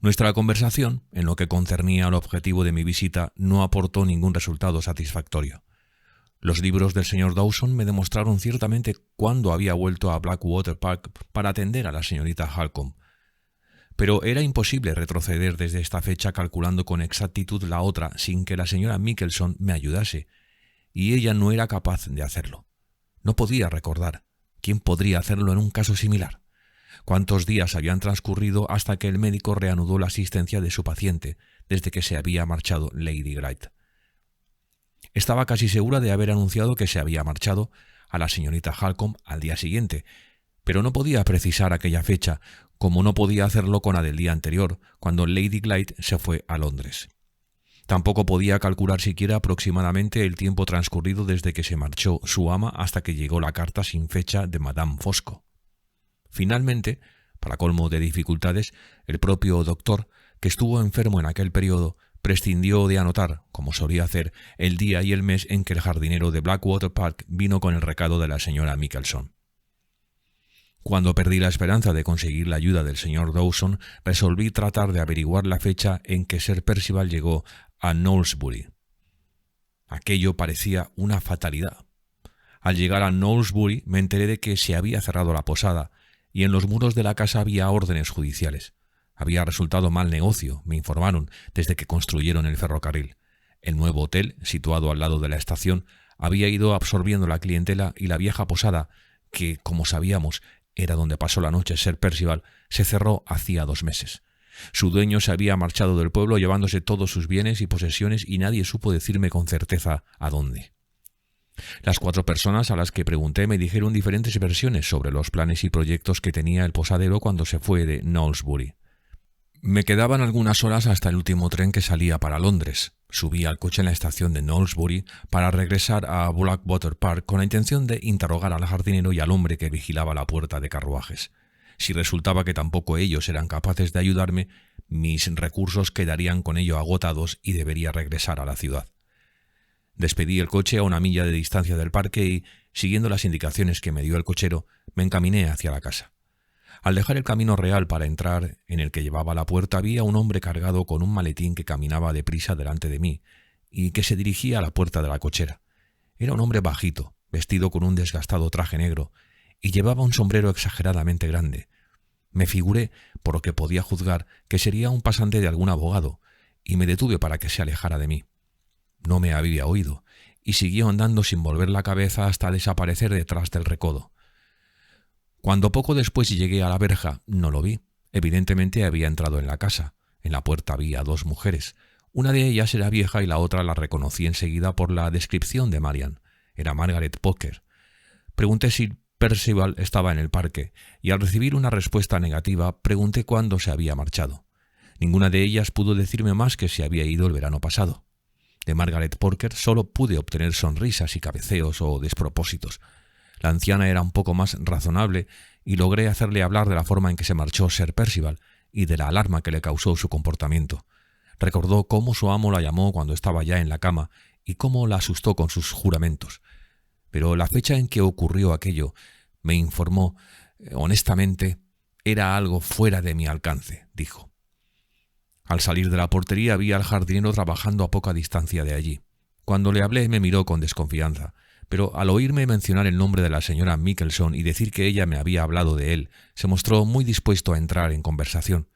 Nuestra conversación, en lo que concernía al objetivo de mi visita, no aportó ningún resultado satisfactorio. Los libros del señor Dawson me demostraron ciertamente cuándo había vuelto a Blackwater Park para atender a la señorita Halcombe. Pero era imposible retroceder desde esta fecha calculando con exactitud la otra sin que la señora Michelson me ayudase, y ella no era capaz de hacerlo. No podía recordar. ¿Quién podría hacerlo en un caso similar? ¿Cuántos días habían transcurrido hasta que el médico reanudó la asistencia de su paciente desde que se había marchado Lady Wright? Estaba casi segura de haber anunciado que se había marchado a la señorita Halcombe al día siguiente, pero no podía precisar aquella fecha, como no podía hacerlo con la del día anterior, cuando Lady Glyde se fue a Londres. Tampoco podía calcular siquiera aproximadamente el tiempo transcurrido desde que se marchó su ama hasta que llegó la carta sin fecha de Madame Fosco. Finalmente, para colmo de dificultades, el propio doctor, que estuvo enfermo en aquel periodo, prescindió de anotar, como solía hacer, el día y el mes en que el jardinero de Blackwater Park vino con el recado de la señora Michelson. Cuando perdí la esperanza de conseguir la ayuda del señor Dawson, resolví tratar de averiguar la fecha en que Sir Percival llegó a Knowlesbury. Aquello parecía una fatalidad. Al llegar a Knowlesbury me enteré de que se había cerrado la posada y en los muros de la casa había órdenes judiciales. Había resultado mal negocio, me informaron, desde que construyeron el ferrocarril. El nuevo hotel, situado al lado de la estación, había ido absorbiendo la clientela y la vieja posada, que, como sabíamos, era donde pasó la noche Sir Percival, se cerró hacía 2 meses. Su dueño se había marchado del pueblo llevándose todos sus bienes y posesiones y nadie supo decirme con certeza a dónde. Las 4 personas a las que pregunté me dijeron diferentes versiones sobre los planes y proyectos que tenía el posadero cuando se fue de Knowlesbury. Me quedaban algunas horas hasta el último tren que salía para Londres. Subí al coche en la estación de Knowlesbury para regresar a Blackwater Park con la intención de interrogar al jardinero y al hombre que vigilaba la puerta de carruajes. Si resultaba que tampoco ellos eran capaces de ayudarme, Mis recursos quedarían con ello agotados y debería regresar a la ciudad. Despedí el coche a 1 milla de distancia del parque y, siguiendo las indicaciones que me dio el cochero, me encaminé hacia la casa. Al dejar el camino real para entrar en el que llevaba a la puerta, vi a un hombre cargado con un maletín que caminaba deprisa delante de mí y que se dirigía a la puerta de la cochera. Era un hombre bajito, vestido con un desgastado traje negro, y llevaba un sombrero exageradamente grande. Me figuré, por lo que podía juzgar, que sería un pasante de algún abogado, y me detuve para que se alejara de mí. No me había oído, y siguió andando sin volver la cabeza hasta desaparecer detrás del recodo. Cuando poco después llegué a la verja, no lo vi. Evidentemente había entrado en la casa. En la puerta había 2 mujeres. Una de ellas era vieja y la otra la reconocí enseguida por la descripción de Marian. Era Margaret Poker. Pregunté si Percival estaba en el parque, y al recibir una respuesta negativa, pregunté cuándo se había marchado. Ninguna de ellas pudo decirme más que se había ido el verano pasado. De Margaret Poker solo pude obtener sonrisas y cabeceos o despropósitos. La anciana era un poco más razonable y logré hacerle hablar de la forma en que se marchó Sir Percival y de la alarma que le causó su comportamiento. Recordó cómo su amo la llamó cuando estaba ya en la cama y cómo la asustó con sus juramentos. Pero la fecha en que ocurrió aquello, me informó, honestamente, era algo fuera de mi alcance, dijo. Al salir de la portería vi al jardinero trabajando a poca distancia de allí. Cuando le hablé me miró con desconfianza, pero al oírme mencionar el nombre de la señora Michelson y decir que ella me había hablado de él, se mostró muy dispuesto a entrar en conversación.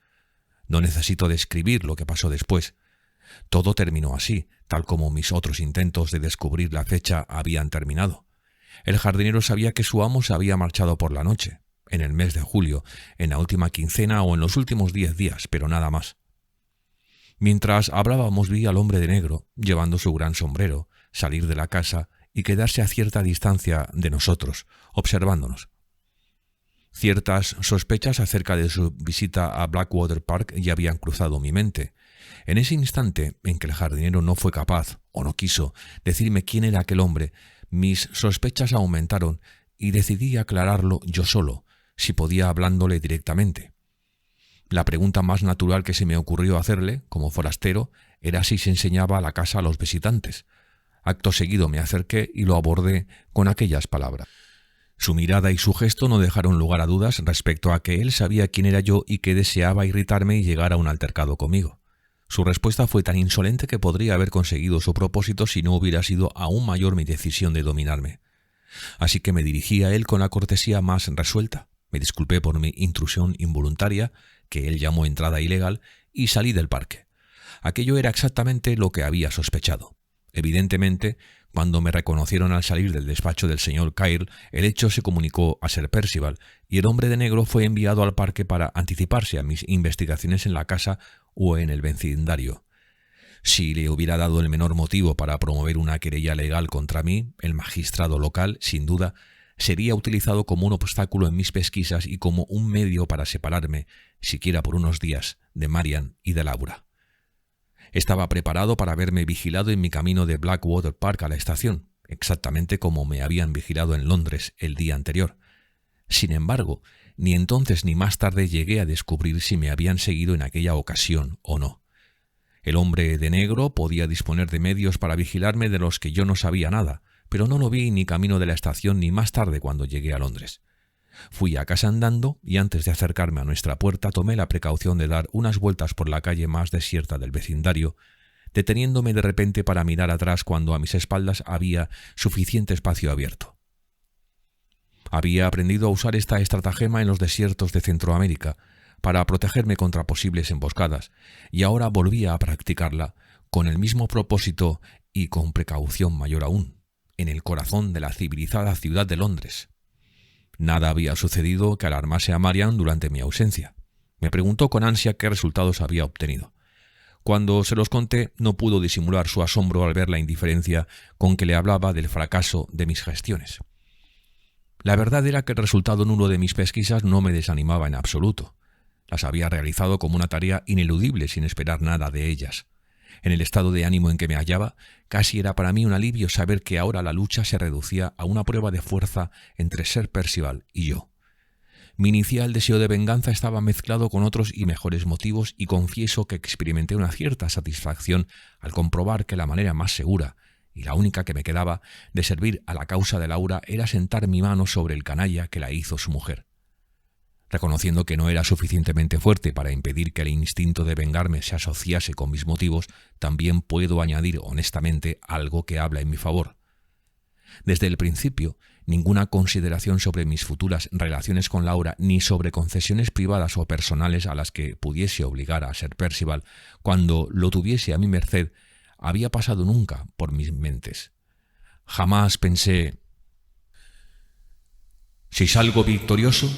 No necesito describir lo que pasó después. Todo terminó así, tal como mis otros intentos de descubrir la fecha habían terminado. El jardinero sabía que su amo se había marchado por la noche, en el mes de julio, en la última quincena o en los últimos 10 días, pero nada más. Mientras hablábamos vi al hombre de negro, llevando su gran sombrero, salir de la casa y quedarse a cierta distancia de nosotros, observándonos. Ciertas sospechas acerca de su visita a Blackwater Park ya habían cruzado mi mente. En ese instante en que el jardinero no fue capaz, o no quiso, decirme quién era aquel hombre, mis sospechas aumentaron y decidí aclararlo yo solo, si podía hablándole directamente. La pregunta más natural que se me ocurrió hacerle, como forastero, era si se enseñaba la casa a los visitantes. Acto seguido me acerqué y lo abordé con aquellas palabras. Su mirada y su gesto no dejaron lugar a dudas respecto a que él sabía quién era yo y que deseaba irritarme y llegar a un altercado conmigo. Su respuesta fue tan insolente que podría haber conseguido su propósito si no hubiera sido aún mayor mi decisión de dominarme. Así que me dirigí a él con la cortesía más resuelta. Me disculpé por mi intrusión involuntaria, que él llamó entrada ilegal, y salí del parque. Aquello era exactamente lo que había sospechado. Evidentemente, cuando me reconocieron al salir del despacho del señor Kyle, el hecho se comunicó a Sir Percival, y el hombre de negro fue enviado al parque para anticiparse a mis investigaciones en la casa o en el vecindario. Si le hubiera dado el menor motivo para promover una querella legal contra mí, el magistrado local, sin duda, sería utilizado como un obstáculo en mis pesquisas y como un medio para separarme, siquiera por unos días, de Marian y de Laura. Estaba preparado para verme vigilado en mi camino de Blackwater Park a la estación, exactamente como me habían vigilado en Londres el día anterior. Sin embargo, ni entonces ni más tarde llegué a descubrir si me habían seguido en aquella ocasión o no. El hombre de negro podía disponer de medios para vigilarme de los que yo no sabía nada, pero no lo vi ni camino de la estación ni más tarde cuando llegué a Londres. Fui a casa andando y antes de acercarme a nuestra puerta tomé la precaución de dar unas vueltas por la calle más desierta del vecindario, deteniéndome de repente para mirar atrás cuando a mis espaldas había suficiente espacio abierto. Había aprendido a usar esta estratagema en los desiertos de Centroamérica para protegerme contra posibles emboscadas, y ahora volvía a practicarla con el mismo propósito y con precaución mayor aún, en el corazón de la civilizada ciudad de Londres. Nada había sucedido que alarmase a Marian durante mi ausencia. Me preguntó con ansia qué resultados había obtenido. Cuando se los conté, no pudo disimular su asombro al ver la indiferencia con que le hablaba del fracaso de mis gestiones. La verdad era que el resultado nulo de mis pesquisas no me desanimaba en absoluto. Las había realizado como una tarea ineludible sin esperar nada de ellas. En el estado de ánimo en que me hallaba, casi era para mí un alivio saber que ahora la lucha se reducía a una prueba de fuerza entre Sir Percival y yo. Mi inicial deseo de venganza estaba mezclado con otros y mejores motivos, y confieso que experimenté una cierta satisfacción al comprobar que la manera más segura, y la única que me quedaba, de servir a la causa de Laura era sentar mi mano sobre el canalla que la hizo su mujer. Reconociendo que no era suficientemente fuerte para impedir que el instinto de vengarme se asociase con mis motivos, también puedo añadir honestamente algo que habla en mi favor. Desde el principio, ninguna consideración sobre mis futuras relaciones con Laura ni sobre concesiones privadas o personales a las que pudiese obligar a Sir Percival cuando lo tuviese a mi merced había pasado nunca por mis mentes. Jamás pensé: si salgo victorioso,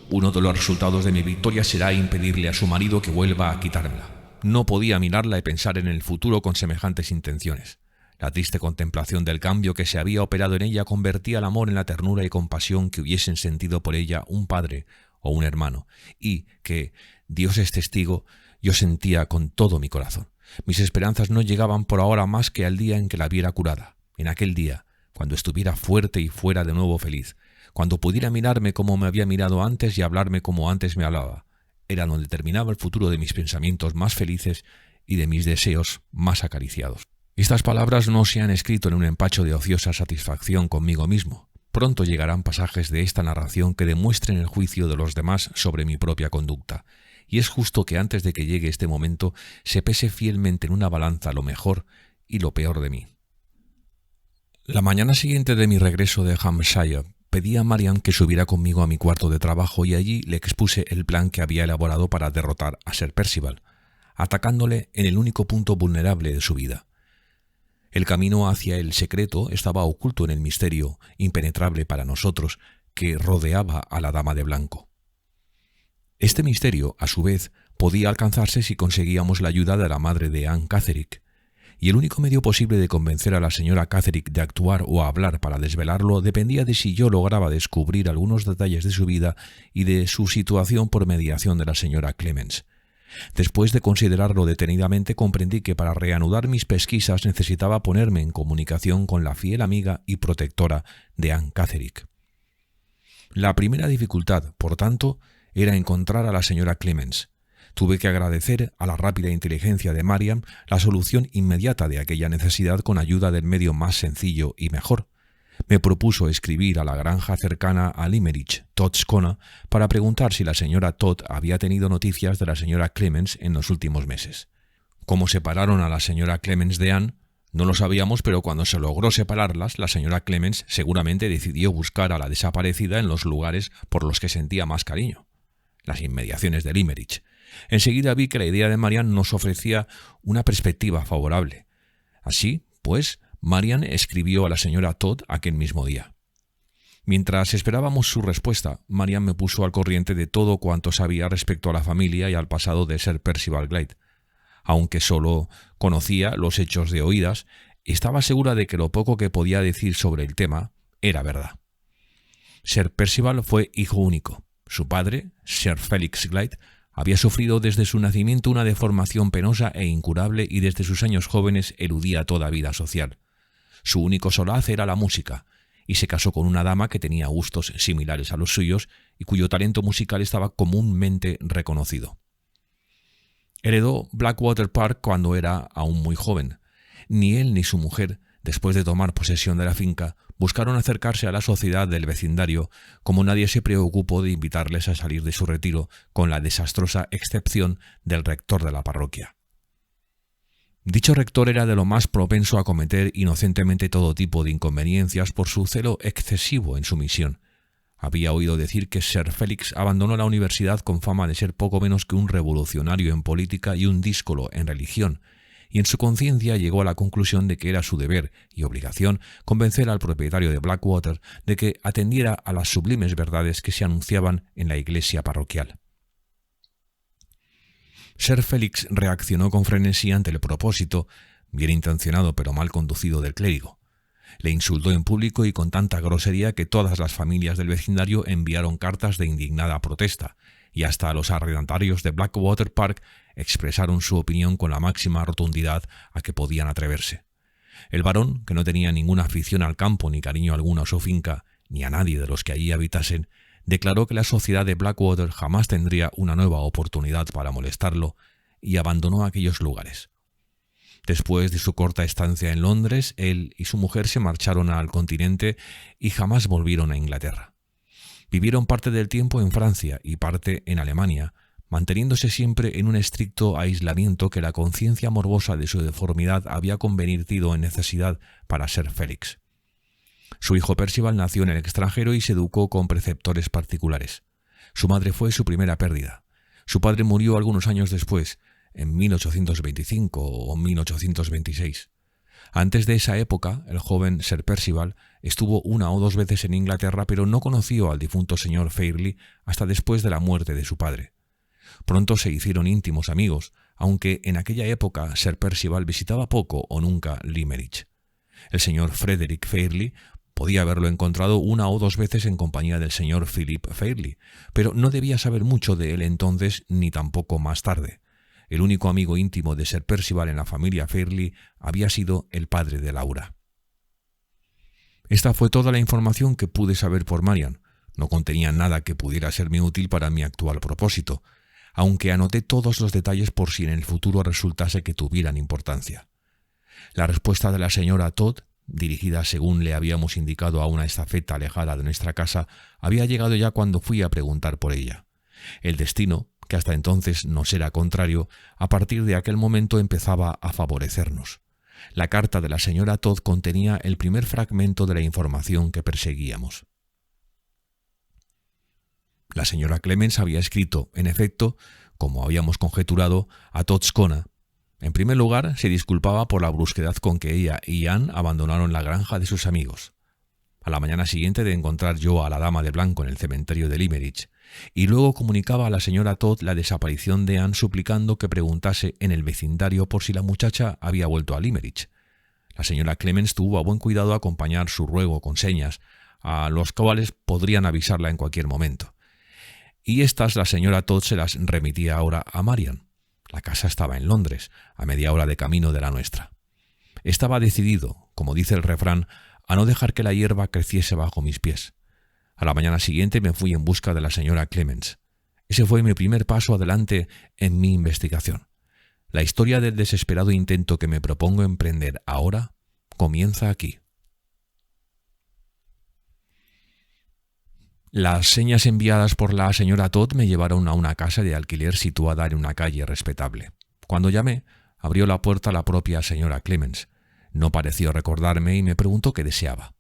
uno de los resultados de mi victoria será impedirle a su marido que vuelva a quitármela. No podía mirarla y pensar en el futuro con semejantes intenciones. La triste contemplación del cambio que se había operado en ella convertía el amor en la ternura y compasión que hubiesen sentido por ella un padre o un hermano, y que, Dios es testigo, yo sentía con todo mi corazón. Mis esperanzas no llegaban por ahora más que al día en que la viera curada, en aquel día, cuando estuviera fuerte y fuera de nuevo feliz, cuando pudiera mirarme como me había mirado antes y hablarme como antes me hablaba. Era donde terminaba el futuro de mis pensamientos más felices y de mis deseos más acariciados. Estas palabras no se han escrito en un empacho de ociosa satisfacción conmigo mismo. Pronto llegarán pasajes de esta narración que demuestren el juicio de los demás sobre mi propia conducta, y es justo que antes de que llegue este momento se pese fielmente en una balanza lo mejor y lo peor de mí. La mañana siguiente de mi regreso de Hampshire, pedí a Marian que subiera conmigo a mi cuarto de trabajo y allí le expuse el plan que había elaborado para derrotar a Sir Percival, atacándole en el único punto vulnerable de su vida. El camino hacia el secreto estaba oculto en el misterio, impenetrable para nosotros, que rodeaba a la Dama de Blanco. Este misterio, a su vez, podía alcanzarse si conseguíamos la ayuda de la madre de Anne Catterick, y el único medio posible de convencer a la señora Catterick de actuar o hablar para desvelarlo dependía de si yo lograba descubrir algunos detalles de su vida y de su situación por mediación de la señora Clemens. Después de considerarlo detenidamente, comprendí que para reanudar mis pesquisas necesitaba ponerme en comunicación con la fiel amiga y protectora de Anne Catterick. La primera dificultad, por tanto, era encontrar a la señora Clemens. Tuve que agradecer a la rápida inteligencia de Marian la solución inmediata de aquella necesidad con ayuda del medio más sencillo y mejor. Me propuso escribir a la granja cercana a Limerick, Todd's Corner, para preguntar si la señora Todd había tenido noticias de la señora Clemens en los últimos meses. ¿Cómo separaron a la señora Clemens de Anne? No lo sabíamos, pero cuando se logró separarlas, la señora Clemens seguramente decidió buscar a la desaparecida en los lugares por los que sentía más cariño, las inmediaciones de Limerick. Enseguida vi que la idea de Marian nos ofrecía una perspectiva favorable. Así, pues, Marian escribió a la señora Todd aquel mismo día. Mientras esperábamos su respuesta, Marian me puso al corriente de todo cuanto sabía respecto a la familia y al pasado de Sir Percival Glyde. Aunque solo conocía los hechos de oídas, estaba segura de que lo poco que podía decir sobre el tema era verdad. Sir Percival fue hijo único. Su padre, Sir Felix Glyde, había sufrido desde su nacimiento una deformación penosa e incurable y desde sus años jóvenes eludía toda vida social. Su único solaz era la música, y se casó con una dama que tenía gustos similares a los suyos y cuyo talento musical estaba comúnmente reconocido. Heredó Blackwater Park cuando era aún muy joven. Ni él ni su mujer, después de tomar posesión de la finca, buscaron acercarse a la sociedad del vecindario, como nadie se preocupó de invitarles a salir de su retiro, con la desastrosa excepción del rector de la parroquia. Dicho rector era de lo más propenso a cometer inocentemente todo tipo de inconveniencias por su celo excesivo en su misión. Había oído decir que Sir Félix abandonó la universidad con fama de ser poco menos que un revolucionario en política y un díscolo en religión, y en su conciencia llegó a la conclusión de que era su deber y obligación convencer al propietario de Blackwater de que atendiera a las sublimes verdades que se anunciaban en la iglesia parroquial. Sir Félix reaccionó con frenesí ante el propósito, bien intencionado pero mal conducido, del clérigo. Le insultó en público y con tanta grosería que todas las familias del vecindario enviaron cartas de indignada protesta, y hasta los arrendatarios de Blackwater Park expresaron su opinión con la máxima rotundidad a que podían atreverse. El varón, que no tenía ninguna afición al campo ni cariño alguno a su finca, ni a nadie de los que allí habitasen, declaró que la sociedad de Blackwater jamás tendría una nueva oportunidad para molestarlo y abandonó aquellos lugares. Después de su corta estancia en Londres, él y su mujer se marcharon al continente y jamás volvieron a Inglaterra. Vivieron parte del tiempo en Francia y parte en Alemania, manteniéndose siempre en un estricto aislamiento que la conciencia morbosa de su deformidad había convertido en necesidad para ser Félix. Su hijo Percival nació en el extranjero y se educó con preceptores particulares. Su madre fue su primera pérdida. Su padre murió algunos años después, en 1825 o 1826. Antes de esa época, el joven Sir Percival estuvo una o dos veces en Inglaterra, pero no conoció al difunto señor Fairlie hasta después de la muerte de su padre. Pronto se hicieron íntimos amigos, aunque en aquella época Sir Percival visitaba poco o nunca Limerick. El señor Frederick Fairlie podía haberlo encontrado una o dos veces en compañía del señor Philip Fairlie, pero no debía saber mucho de él entonces ni tampoco más tarde. El único amigo íntimo de Sir Percival en la familia Fairlie había sido el padre de Laura. Esta fue toda la información que pude saber por Marian. No contenía nada que pudiera serme útil para mi actual propósito, aunque anoté todos los detalles por si en el futuro resultase que tuvieran importancia. La respuesta de la señora Todd, dirigida según le habíamos indicado a una estafeta alejada de nuestra casa, había llegado ya cuando fui a preguntar por ella. El destino, que hasta entonces nos era contrario, a partir de aquel momento empezaba a favorecernos. La carta de la señora Todd contenía el primer fragmento de la información que perseguíamos. La señora Clemens había escrito, en efecto, como habíamos conjeturado, a Todscona. En primer lugar, se disculpaba por la brusquedad con que ella y Anne abandonaron la granja de sus amigos. A la mañana siguiente de encontrar yo a la dama de blanco en el cementerio de Limerick, y luego comunicaba a la señora Todd la desaparición de Anne suplicando que preguntase en el vecindario por si la muchacha había vuelto a Limerick. La señora Clemens tuvo a buen cuidado acompañar su ruego con señas, a los cuales podrían avisarla en cualquier momento. Y estas la señora Todd se las remitía ahora a Marian. La casa estaba en Londres, a media hora de camino de la nuestra. Estaba decidido, como dice el refrán, a no dejar que la hierba creciese bajo mis pies. A la mañana siguiente me fui en busca de la señora Clemens. Ese fue mi primer paso adelante en mi investigación. La historia del desesperado intento que me propongo emprender ahora comienza aquí. Las señas enviadas por la señora Todd me llevaron a una casa de alquiler situada en una calle respetable. Cuando llamé, abrió la puerta la propia señora Clemens. No pareció recordarme y me preguntó qué deseaba.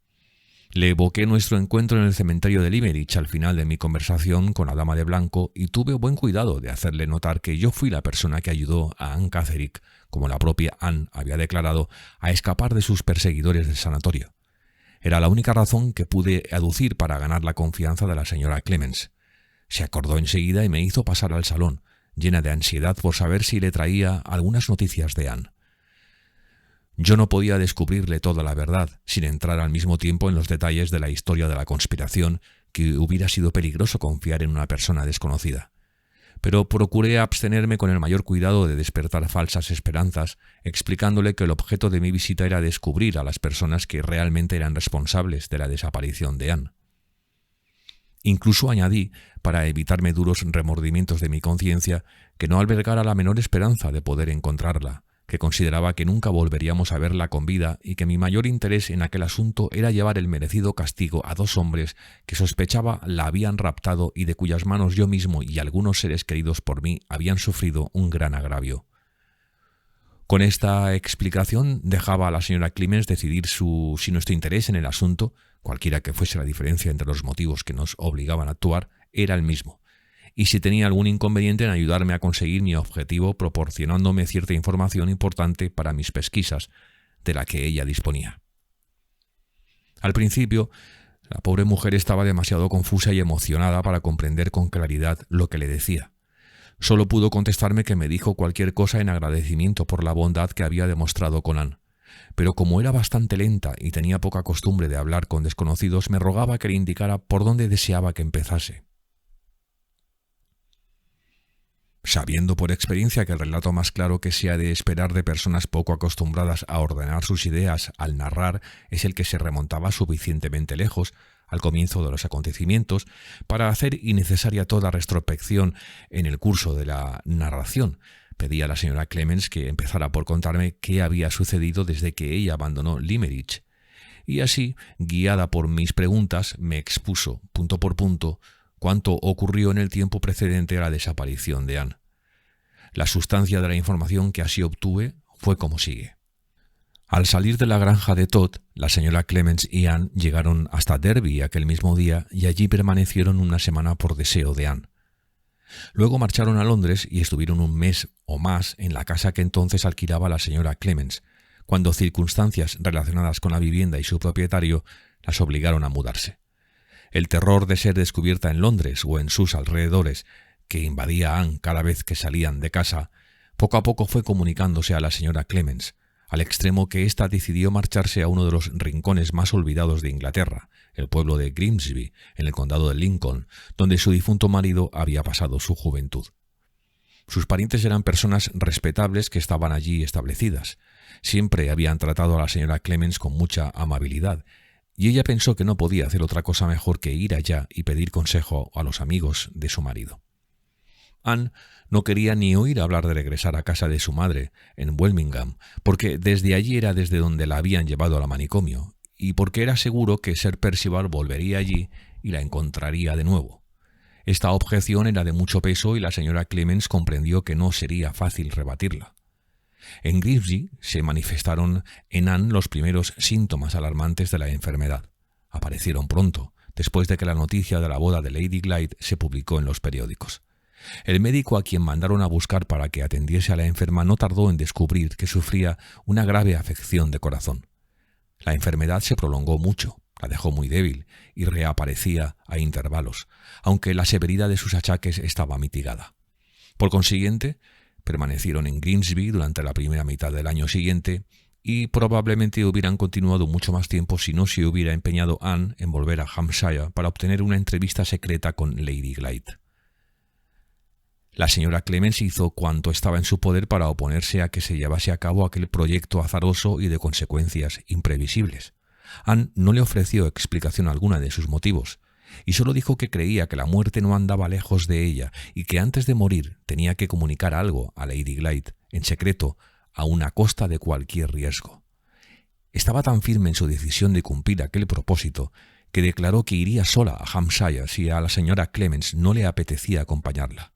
Le evoqué nuestro encuentro en el cementerio de Limerick al final de mi conversación con la dama de blanco y tuve buen cuidado de hacerle notar que yo fui la persona que ayudó a Anne Catterick, como la propia Anne había declarado, a escapar de sus perseguidores del sanatorio. Era la única razón que pude aducir para ganar la confianza de la señora Clemens. Se acordó enseguida y me hizo pasar al salón, llena de ansiedad por saber si le traía algunas noticias de Anne. Yo no podía descubrirle toda la verdad, sin entrar al mismo tiempo en los detalles de la historia de la conspiración, que hubiera sido peligroso confiar en una persona desconocida. Pero procuré abstenerme con el mayor cuidado de despertar falsas esperanzas, explicándole que el objeto de mi visita era descubrir a las personas que realmente eran responsables de la desaparición de Anne. Incluso añadí, para evitarme duros remordimientos de mi conciencia, que no albergara la menor esperanza de poder encontrarla, que consideraba que nunca volveríamos a verla con vida y que mi mayor interés en aquel asunto era llevar el merecido castigo a dos hombres que sospechaba la habían raptado y de cuyas manos yo mismo y algunos seres queridos por mí habían sufrido un gran agravio. Con esta explicación dejaba a la señora Clemens decidir si nuestro interés en el asunto, cualquiera que fuese la diferencia entre los motivos que nos obligaban a actuar, era el mismo, y si tenía algún inconveniente en ayudarme a conseguir mi objetivo proporcionándome cierta información importante para mis pesquisas, de la que ella disponía. Al principio, la pobre mujer estaba demasiado confusa y emocionada para comprender con claridad lo que le decía. Solo pudo contestarme que me dijo cualquier cosa en agradecimiento por la bondad que había demostrado con Anne, pero como era bastante lenta y tenía poca costumbre de hablar con desconocidos, me rogaba que le indicara por dónde deseaba que empezase. Sabiendo por experiencia que el relato más claro que se ha de esperar de personas poco acostumbradas a ordenar sus ideas al narrar es el que se remontaba suficientemente lejos, al comienzo de los acontecimientos para hacer innecesaria toda retrospección en el curso de la narración. Pedí a la señora Clemens que empezara por contarme qué había sucedido desde que ella abandonó Limerick, y así, guiada por mis preguntas, me expuso, punto por punto, cuánto ocurrió en el tiempo precedente a la desaparición de Anne. La sustancia de la información que así obtuve fue como sigue. Al salir de la granja de Todd, la señora Clemens y Anne llegaron hasta Derby aquel mismo día y allí permanecieron una semana por deseo de Anne. Luego marcharon a Londres y estuvieron un mes o más en la casa que entonces alquilaba la señora Clemens, cuando circunstancias relacionadas con la vivienda y su propietario las obligaron a mudarse. El terror de ser descubierta en Londres o en sus alrededores, que invadía a Anne cada vez que salían de casa, poco a poco fue comunicándose a la señora Clemens, al extremo que ésta decidió marcharse a uno de los rincones más olvidados de Inglaterra, el pueblo de Grimsby, en el condado de Lincoln, donde su difunto marido había pasado su juventud. Sus parientes eran personas respetables que estaban allí establecidas. Siempre habían tratado a la señora Clemens con mucha amabilidad, y ella pensó que no podía hacer otra cosa mejor que ir allá y pedir consejo a los amigos de su marido. Anne no quería ni oír hablar de regresar a casa de su madre, en Birmingham, porque desde allí era desde donde la habían llevado al manicomio, y porque era seguro que Sir Percival volvería allí y la encontraría de nuevo. Esta objeción era de mucho peso y la señora Clemens comprendió que no sería fácil rebatirla. En Grimsby se manifestaron en Anne los primeros síntomas alarmantes de la enfermedad. Aparecieron pronto, después de que la noticia de la boda de Lady Glyde se publicó en los periódicos. El médico a quien mandaron a buscar para que atendiese a la enferma no tardó en descubrir que sufría una grave afección de corazón. La enfermedad se prolongó mucho, la dejó muy débil y reaparecía a intervalos, aunque la severidad de sus achaques estaba mitigada. Por consiguiente, permanecieron en Grimsby durante la primera mitad del año siguiente y probablemente hubieran continuado mucho más tiempo si no se hubiera empeñado Anne en volver a Hampshire para obtener una entrevista secreta con Lady Glyde. La señora Clemens hizo cuanto estaba en su poder para oponerse a que se llevase a cabo aquel proyecto azaroso y de consecuencias imprevisibles. Anne no le ofreció explicación alguna de sus motivos, y solo dijo que creía que la muerte no andaba lejos de ella y que antes de morir tenía que comunicar algo a Lady Glyde, en secreto, aun a costa de cualquier riesgo. Estaba tan firme en su decisión de cumplir aquel propósito que declaró que iría sola a Hampshire si a la señora Clemens no le apetecía acompañarla.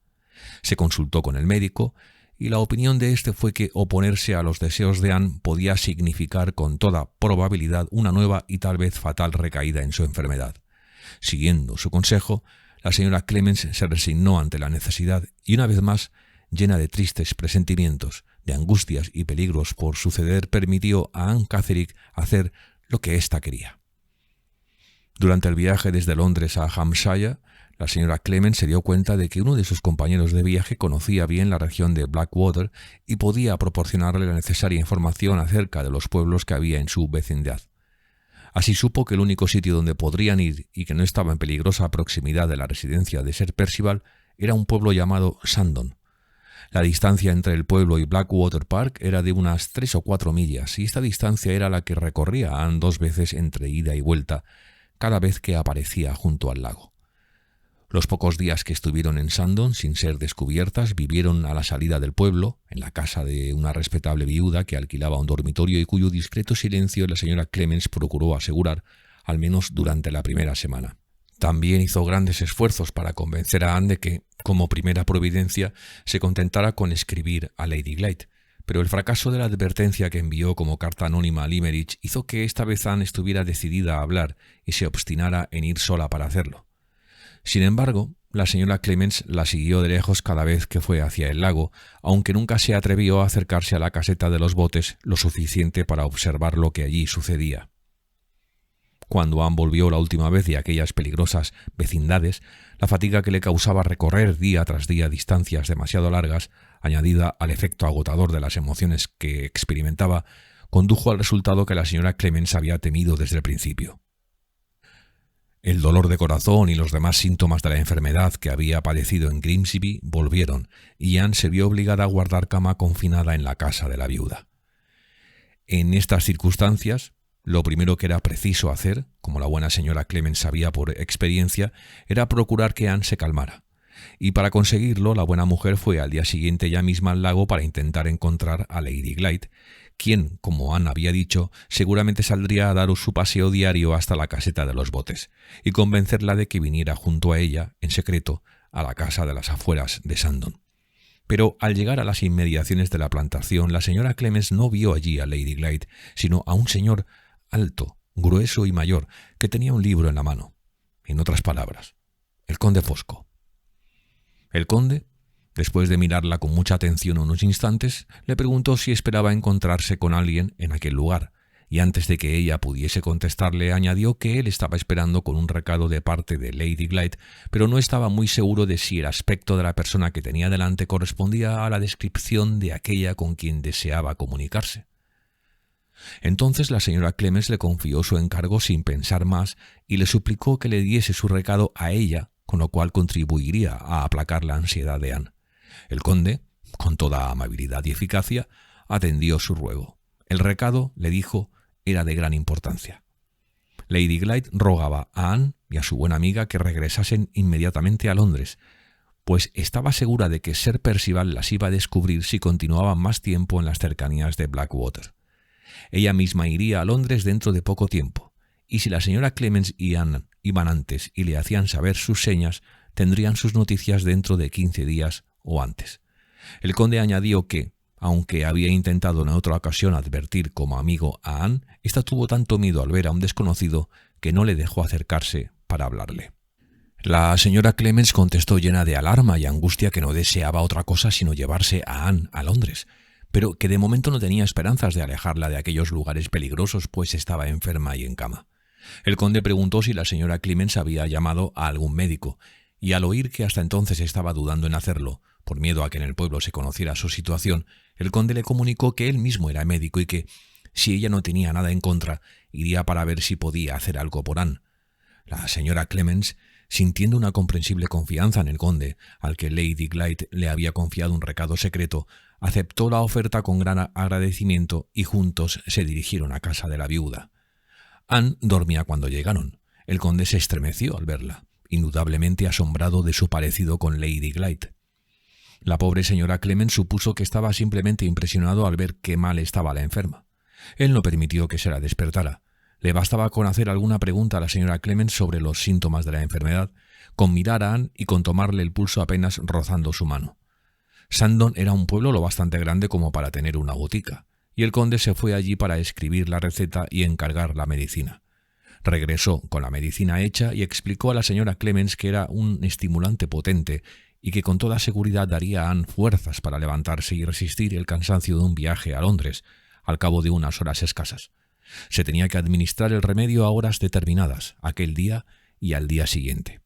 Se consultó con el médico y la opinión de éste fue que oponerse a los deseos de Anne podía significar con toda probabilidad una nueva y tal vez fatal recaída en su enfermedad. Siguiendo su consejo, la señora Clemens se resignó ante la necesidad y una vez más, llena de tristes presentimientos, de angustias y peligros por suceder, permitió a Anne Catterick hacer lo que ésta quería. Durante el viaje desde Londres a Hampshire, la señora Clemens se dio cuenta de que uno de sus compañeros de viaje conocía bien la región de Blackwater y podía proporcionarle la necesaria información acerca de los pueblos que había en su vecindad. Así supo que el único sitio donde podrían ir y que no estaba en peligrosa proximidad de la residencia de Sir Percival era un pueblo llamado Sandon. La distancia entre el pueblo y Blackwater Park era de unas 3 o 4 millas y esta distancia era la que recorría Anne 2 veces entre ida y vuelta, cada vez que aparecía junto al lago. Los pocos días que estuvieron en Sandon sin ser descubiertas vivieron a la salida del pueblo, en la casa de una respetable viuda que alquilaba un dormitorio y cuyo discreto silencio la señora Clemens procuró asegurar, al menos durante la primera semana. También hizo grandes esfuerzos para convencer a Anne de que, como primera providencia, se contentara con escribir a Lady Glyde, pero el fracaso de la advertencia que envió como carta anónima a Limerick hizo que esta vez Anne estuviera decidida a hablar y se obstinara en ir sola para hacerlo. Sin embargo, la señora Clemens la siguió de lejos cada vez que fue hacia el lago, aunque nunca se atrevió a acercarse a la caseta de los botes lo suficiente para observar lo que allí sucedía. Cuando Anne volvió la última vez de aquellas peligrosas vecindades, la fatiga que le causaba recorrer día tras día distancias demasiado largas, añadida al efecto agotador de las emociones que experimentaba, condujo al resultado que la señora Clemens había temido desde el principio. El dolor de corazón y los demás síntomas de la enfermedad que había padecido en Grimsby volvieron, y Anne se vio obligada a guardar cama confinada en la casa de la viuda. En estas circunstancias, Lo primero que era preciso hacer, como la buena señora Clemens sabía por experiencia, era procurar que Anne se calmara. Y para conseguirlo, la buena mujer fue al día siguiente ya misma al lago para intentar encontrar a Lady Glyde, quien, como Anne había dicho, seguramente saldría a dar su paseo diario hasta la caseta de los botes, y convencerla de que viniera junto a ella, en secreto, a la casa de las afueras de Sandon. Pero al llegar a las inmediaciones de la plantación, la señora Clemens no vio allí a Lady Glyde, sino a un señor alto, grueso y mayor, que tenía un libro en la mano. En otras palabras, el conde Fosco. El conde, después de mirarla con mucha atención unos instantes, le preguntó si esperaba encontrarse con alguien en aquel lugar, y antes de que ella pudiese contestarle añadió que él estaba esperando con un recado de parte de Lady Glyde, pero no estaba muy seguro de si el aspecto de la persona que tenía delante correspondía a la descripción de aquella con quien deseaba comunicarse. Entonces la señora Clemens le confió su encargo sin pensar más y le suplicó que le diese su recado a ella, con lo cual contribuiría a aplacar la ansiedad de Anne. El conde, con toda amabilidad y eficacia, atendió su ruego. El recado, le dijo, era de gran importancia. Lady Glyde rogaba a Anne y a su buena amiga que regresasen inmediatamente a Londres, pues estaba segura de que Sir Percival las iba a descubrir si continuaban más tiempo en las cercanías de Blackwater. Ella misma iría a Londres dentro de poco tiempo, y si la señora Clemens y Anne iban antes y le hacían saber sus señas, tendrían sus noticias dentro de 15 días o antes. El conde añadió que, aunque había intentado en otra ocasión advertir como amigo a Anne, ésta tuvo tanto miedo al ver a un desconocido que no le dejó acercarse para hablarle. La señora Clemens contestó llena de alarma y angustia que no deseaba otra cosa sino llevarse a Anne a Londres, pero que de momento no tenía esperanzas de alejarla de aquellos lugares peligrosos, pues estaba enferma y en cama. El conde preguntó si la señora Clemens había llamado a algún médico, y al oír que hasta entonces estaba dudando en hacerlo, por miedo a que en el pueblo se conociera su situación, el conde le comunicó que él mismo era médico y que, si ella no tenía nada en contra, iría para ver si podía hacer algo por Anne. La señora Clemens, sintiendo una comprensible confianza en el conde, al que Lady Glyde le había confiado un recado secreto, aceptó la oferta con gran agradecimiento y juntos se dirigieron a casa de la viuda. Anne dormía cuando llegaron. El conde se estremeció al verla, indudablemente asombrado de su parecido con Lady Glyde. La pobre señora Clemens supuso que estaba simplemente impresionado al ver qué mal estaba la enferma. Él no permitió que se la despertara. Le bastaba con hacer alguna pregunta a la señora Clemens sobre los síntomas de la enfermedad, con mirar a Anne y con tomarle el pulso apenas rozando su mano. Sandon era un pueblo lo bastante grande como para tener una botica, y el conde se fue allí para escribir la receta y encargar la medicina. Regresó con la medicina hecha y explicó a la señora Clemens que era un estimulante potente y que con toda seguridad daría a Anne fuerzas para levantarse y resistir el cansancio de un viaje a Londres, al cabo de unas horas escasas. Se tenía que administrar el remedio a horas determinadas, aquel día y al día siguiente.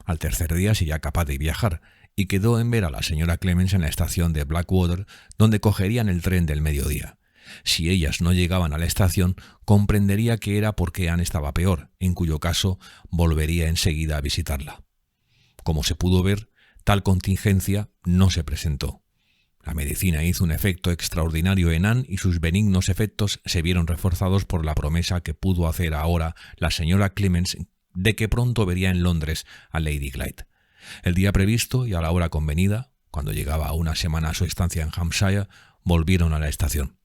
Al tercer día sería capaz de viajar, y quedó en ver a la señora Clemens en la estación de Blackwater, donde cogerían el tren del mediodía. Si ellas no llegaban a la estación, comprendería que era porque Anne estaba peor, en cuyo caso volvería enseguida a visitarla. Como se pudo ver, tal contingencia no se presentó. La medicina hizo un efecto extraordinario en Anne y sus benignos efectos se vieron reforzados por la promesa que pudo hacer ahora la señora Clemens de que pronto vería en Londres a Lady Glyde. El día previsto y a la hora convenida, cuando llegaba a una semana a su estancia en Hampshire, volvieron a la estación.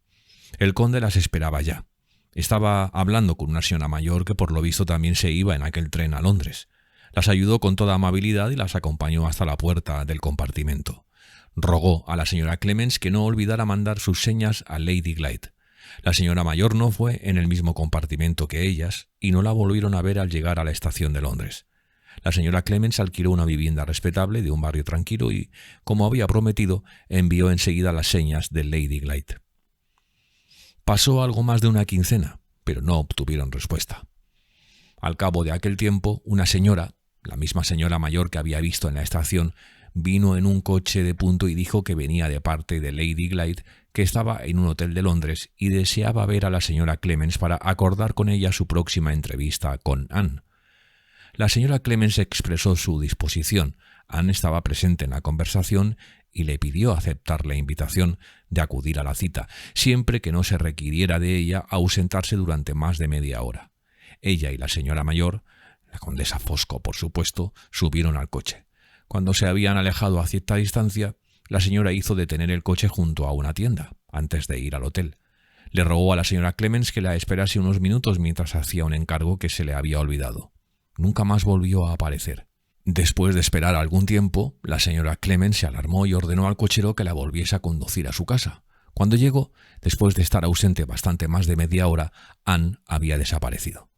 El conde las esperaba ya. Estaba hablando con una señora mayor que por lo visto también se iba en aquel tren a Londres. Las ayudó con toda amabilidad y las acompañó hasta la puerta del compartimento. Rogó a la señora Clemens que no olvidara mandar sus señas a Lady Glyde. La señora mayor no fue en el mismo compartimento que ellas y no la volvieron a ver al llegar a la estación de Londres. La señora Clemens alquiló una vivienda respetable de un barrio tranquilo y, como había prometido, envió enseguida las señas de Lady Glyde. Pasó algo más de una quincena, pero no obtuvieron respuesta. Al cabo de aquel tiempo, una señora, la misma señora mayor que había visto en la estación, vino en un coche de punto y dijo que venía de parte de Lady Glyde, que estaba en un hotel de Londres y deseaba ver a la señora Clemens para acordar con ella su próxima entrevista con Anne. La señora Clemens expresó su disposición. Anne estaba presente en la conversación y le pidió aceptar la invitación de acudir a la cita, siempre que no se requiriera de ella ausentarse durante más de media hora. Ella y la señora mayor, la condesa Fosco por supuesto, subieron al coche. Cuando se habían alejado a cierta distancia, la señora hizo detener el coche junto a una tienda, antes de ir al hotel. Le rogó a la señora Clemens que la esperase unos minutos mientras hacía un encargo que se le había olvidado. Nunca más volvió a aparecer. Después de esperar algún tiempo, la señora Clemens se alarmó y ordenó al cochero que la volviese a conducir a su casa. Cuando llegó, después de estar ausente bastante más de media hora, Anne había desaparecido.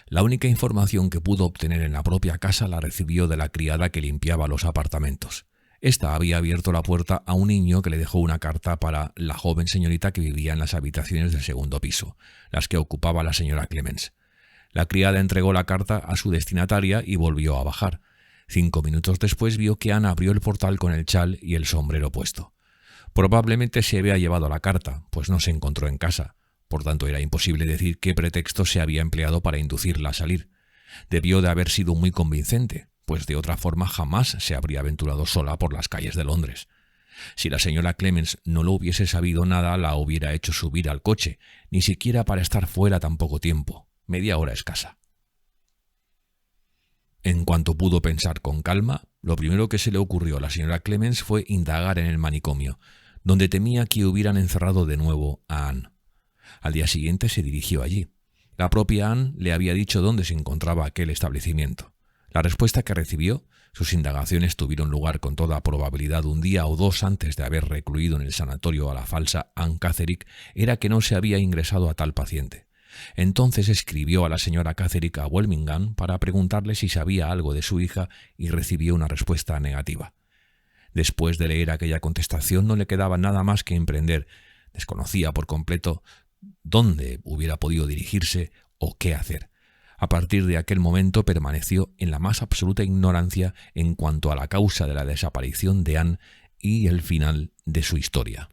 La única información que pudo obtener en la propia casa la recibió de la criada que limpiaba los apartamentos. Esta había abierto la puerta a un niño que le dejó una carta para la joven señorita que vivía en las habitaciones del segundo piso, las que ocupaba la señora Clemens. La criada entregó la carta a su destinataria y volvió a bajar. 5 minutos después vio que Anne abrió el portal con el chal y el sombrero puesto. Probablemente se había llevado la carta, pues no se encontró en casa. Por tanto, era imposible decir qué pretexto se había empleado para inducirla a salir. Debió de haber sido muy convincente, pues de otra forma jamás se habría aventurado sola por las calles de Londres. Si la señora Clemens no lo hubiese sabido, nada la hubiera hecho subir al coche, ni siquiera para estar fuera tan poco tiempo, media hora escasa. En cuanto pudo pensar con calma, lo primero que se le ocurrió a la señora Clemens fue indagar en el manicomio, donde temía que hubieran encerrado de nuevo a Anne. Al día siguiente se dirigió allí. La propia Anne le había dicho dónde se encontraba aquel establecimiento. La respuesta que recibió, sus indagaciones tuvieron lugar con toda probabilidad un día o dos antes de haber recluido en el sanatorio a la falsa Anne Catterick, era que no se había ingresado a tal paciente. Entonces escribió a la señora Catterick a Birmingham para preguntarle si sabía algo de su hija y recibió una respuesta negativa. Después de leer aquella contestación no le quedaba nada más que emprender. Desconocía por completo dónde hubiera podido dirigirse o qué hacer. A partir de aquel momento permaneció en la más absoluta ignorancia en cuanto a la causa de la desaparición de Anne y el final de su historia.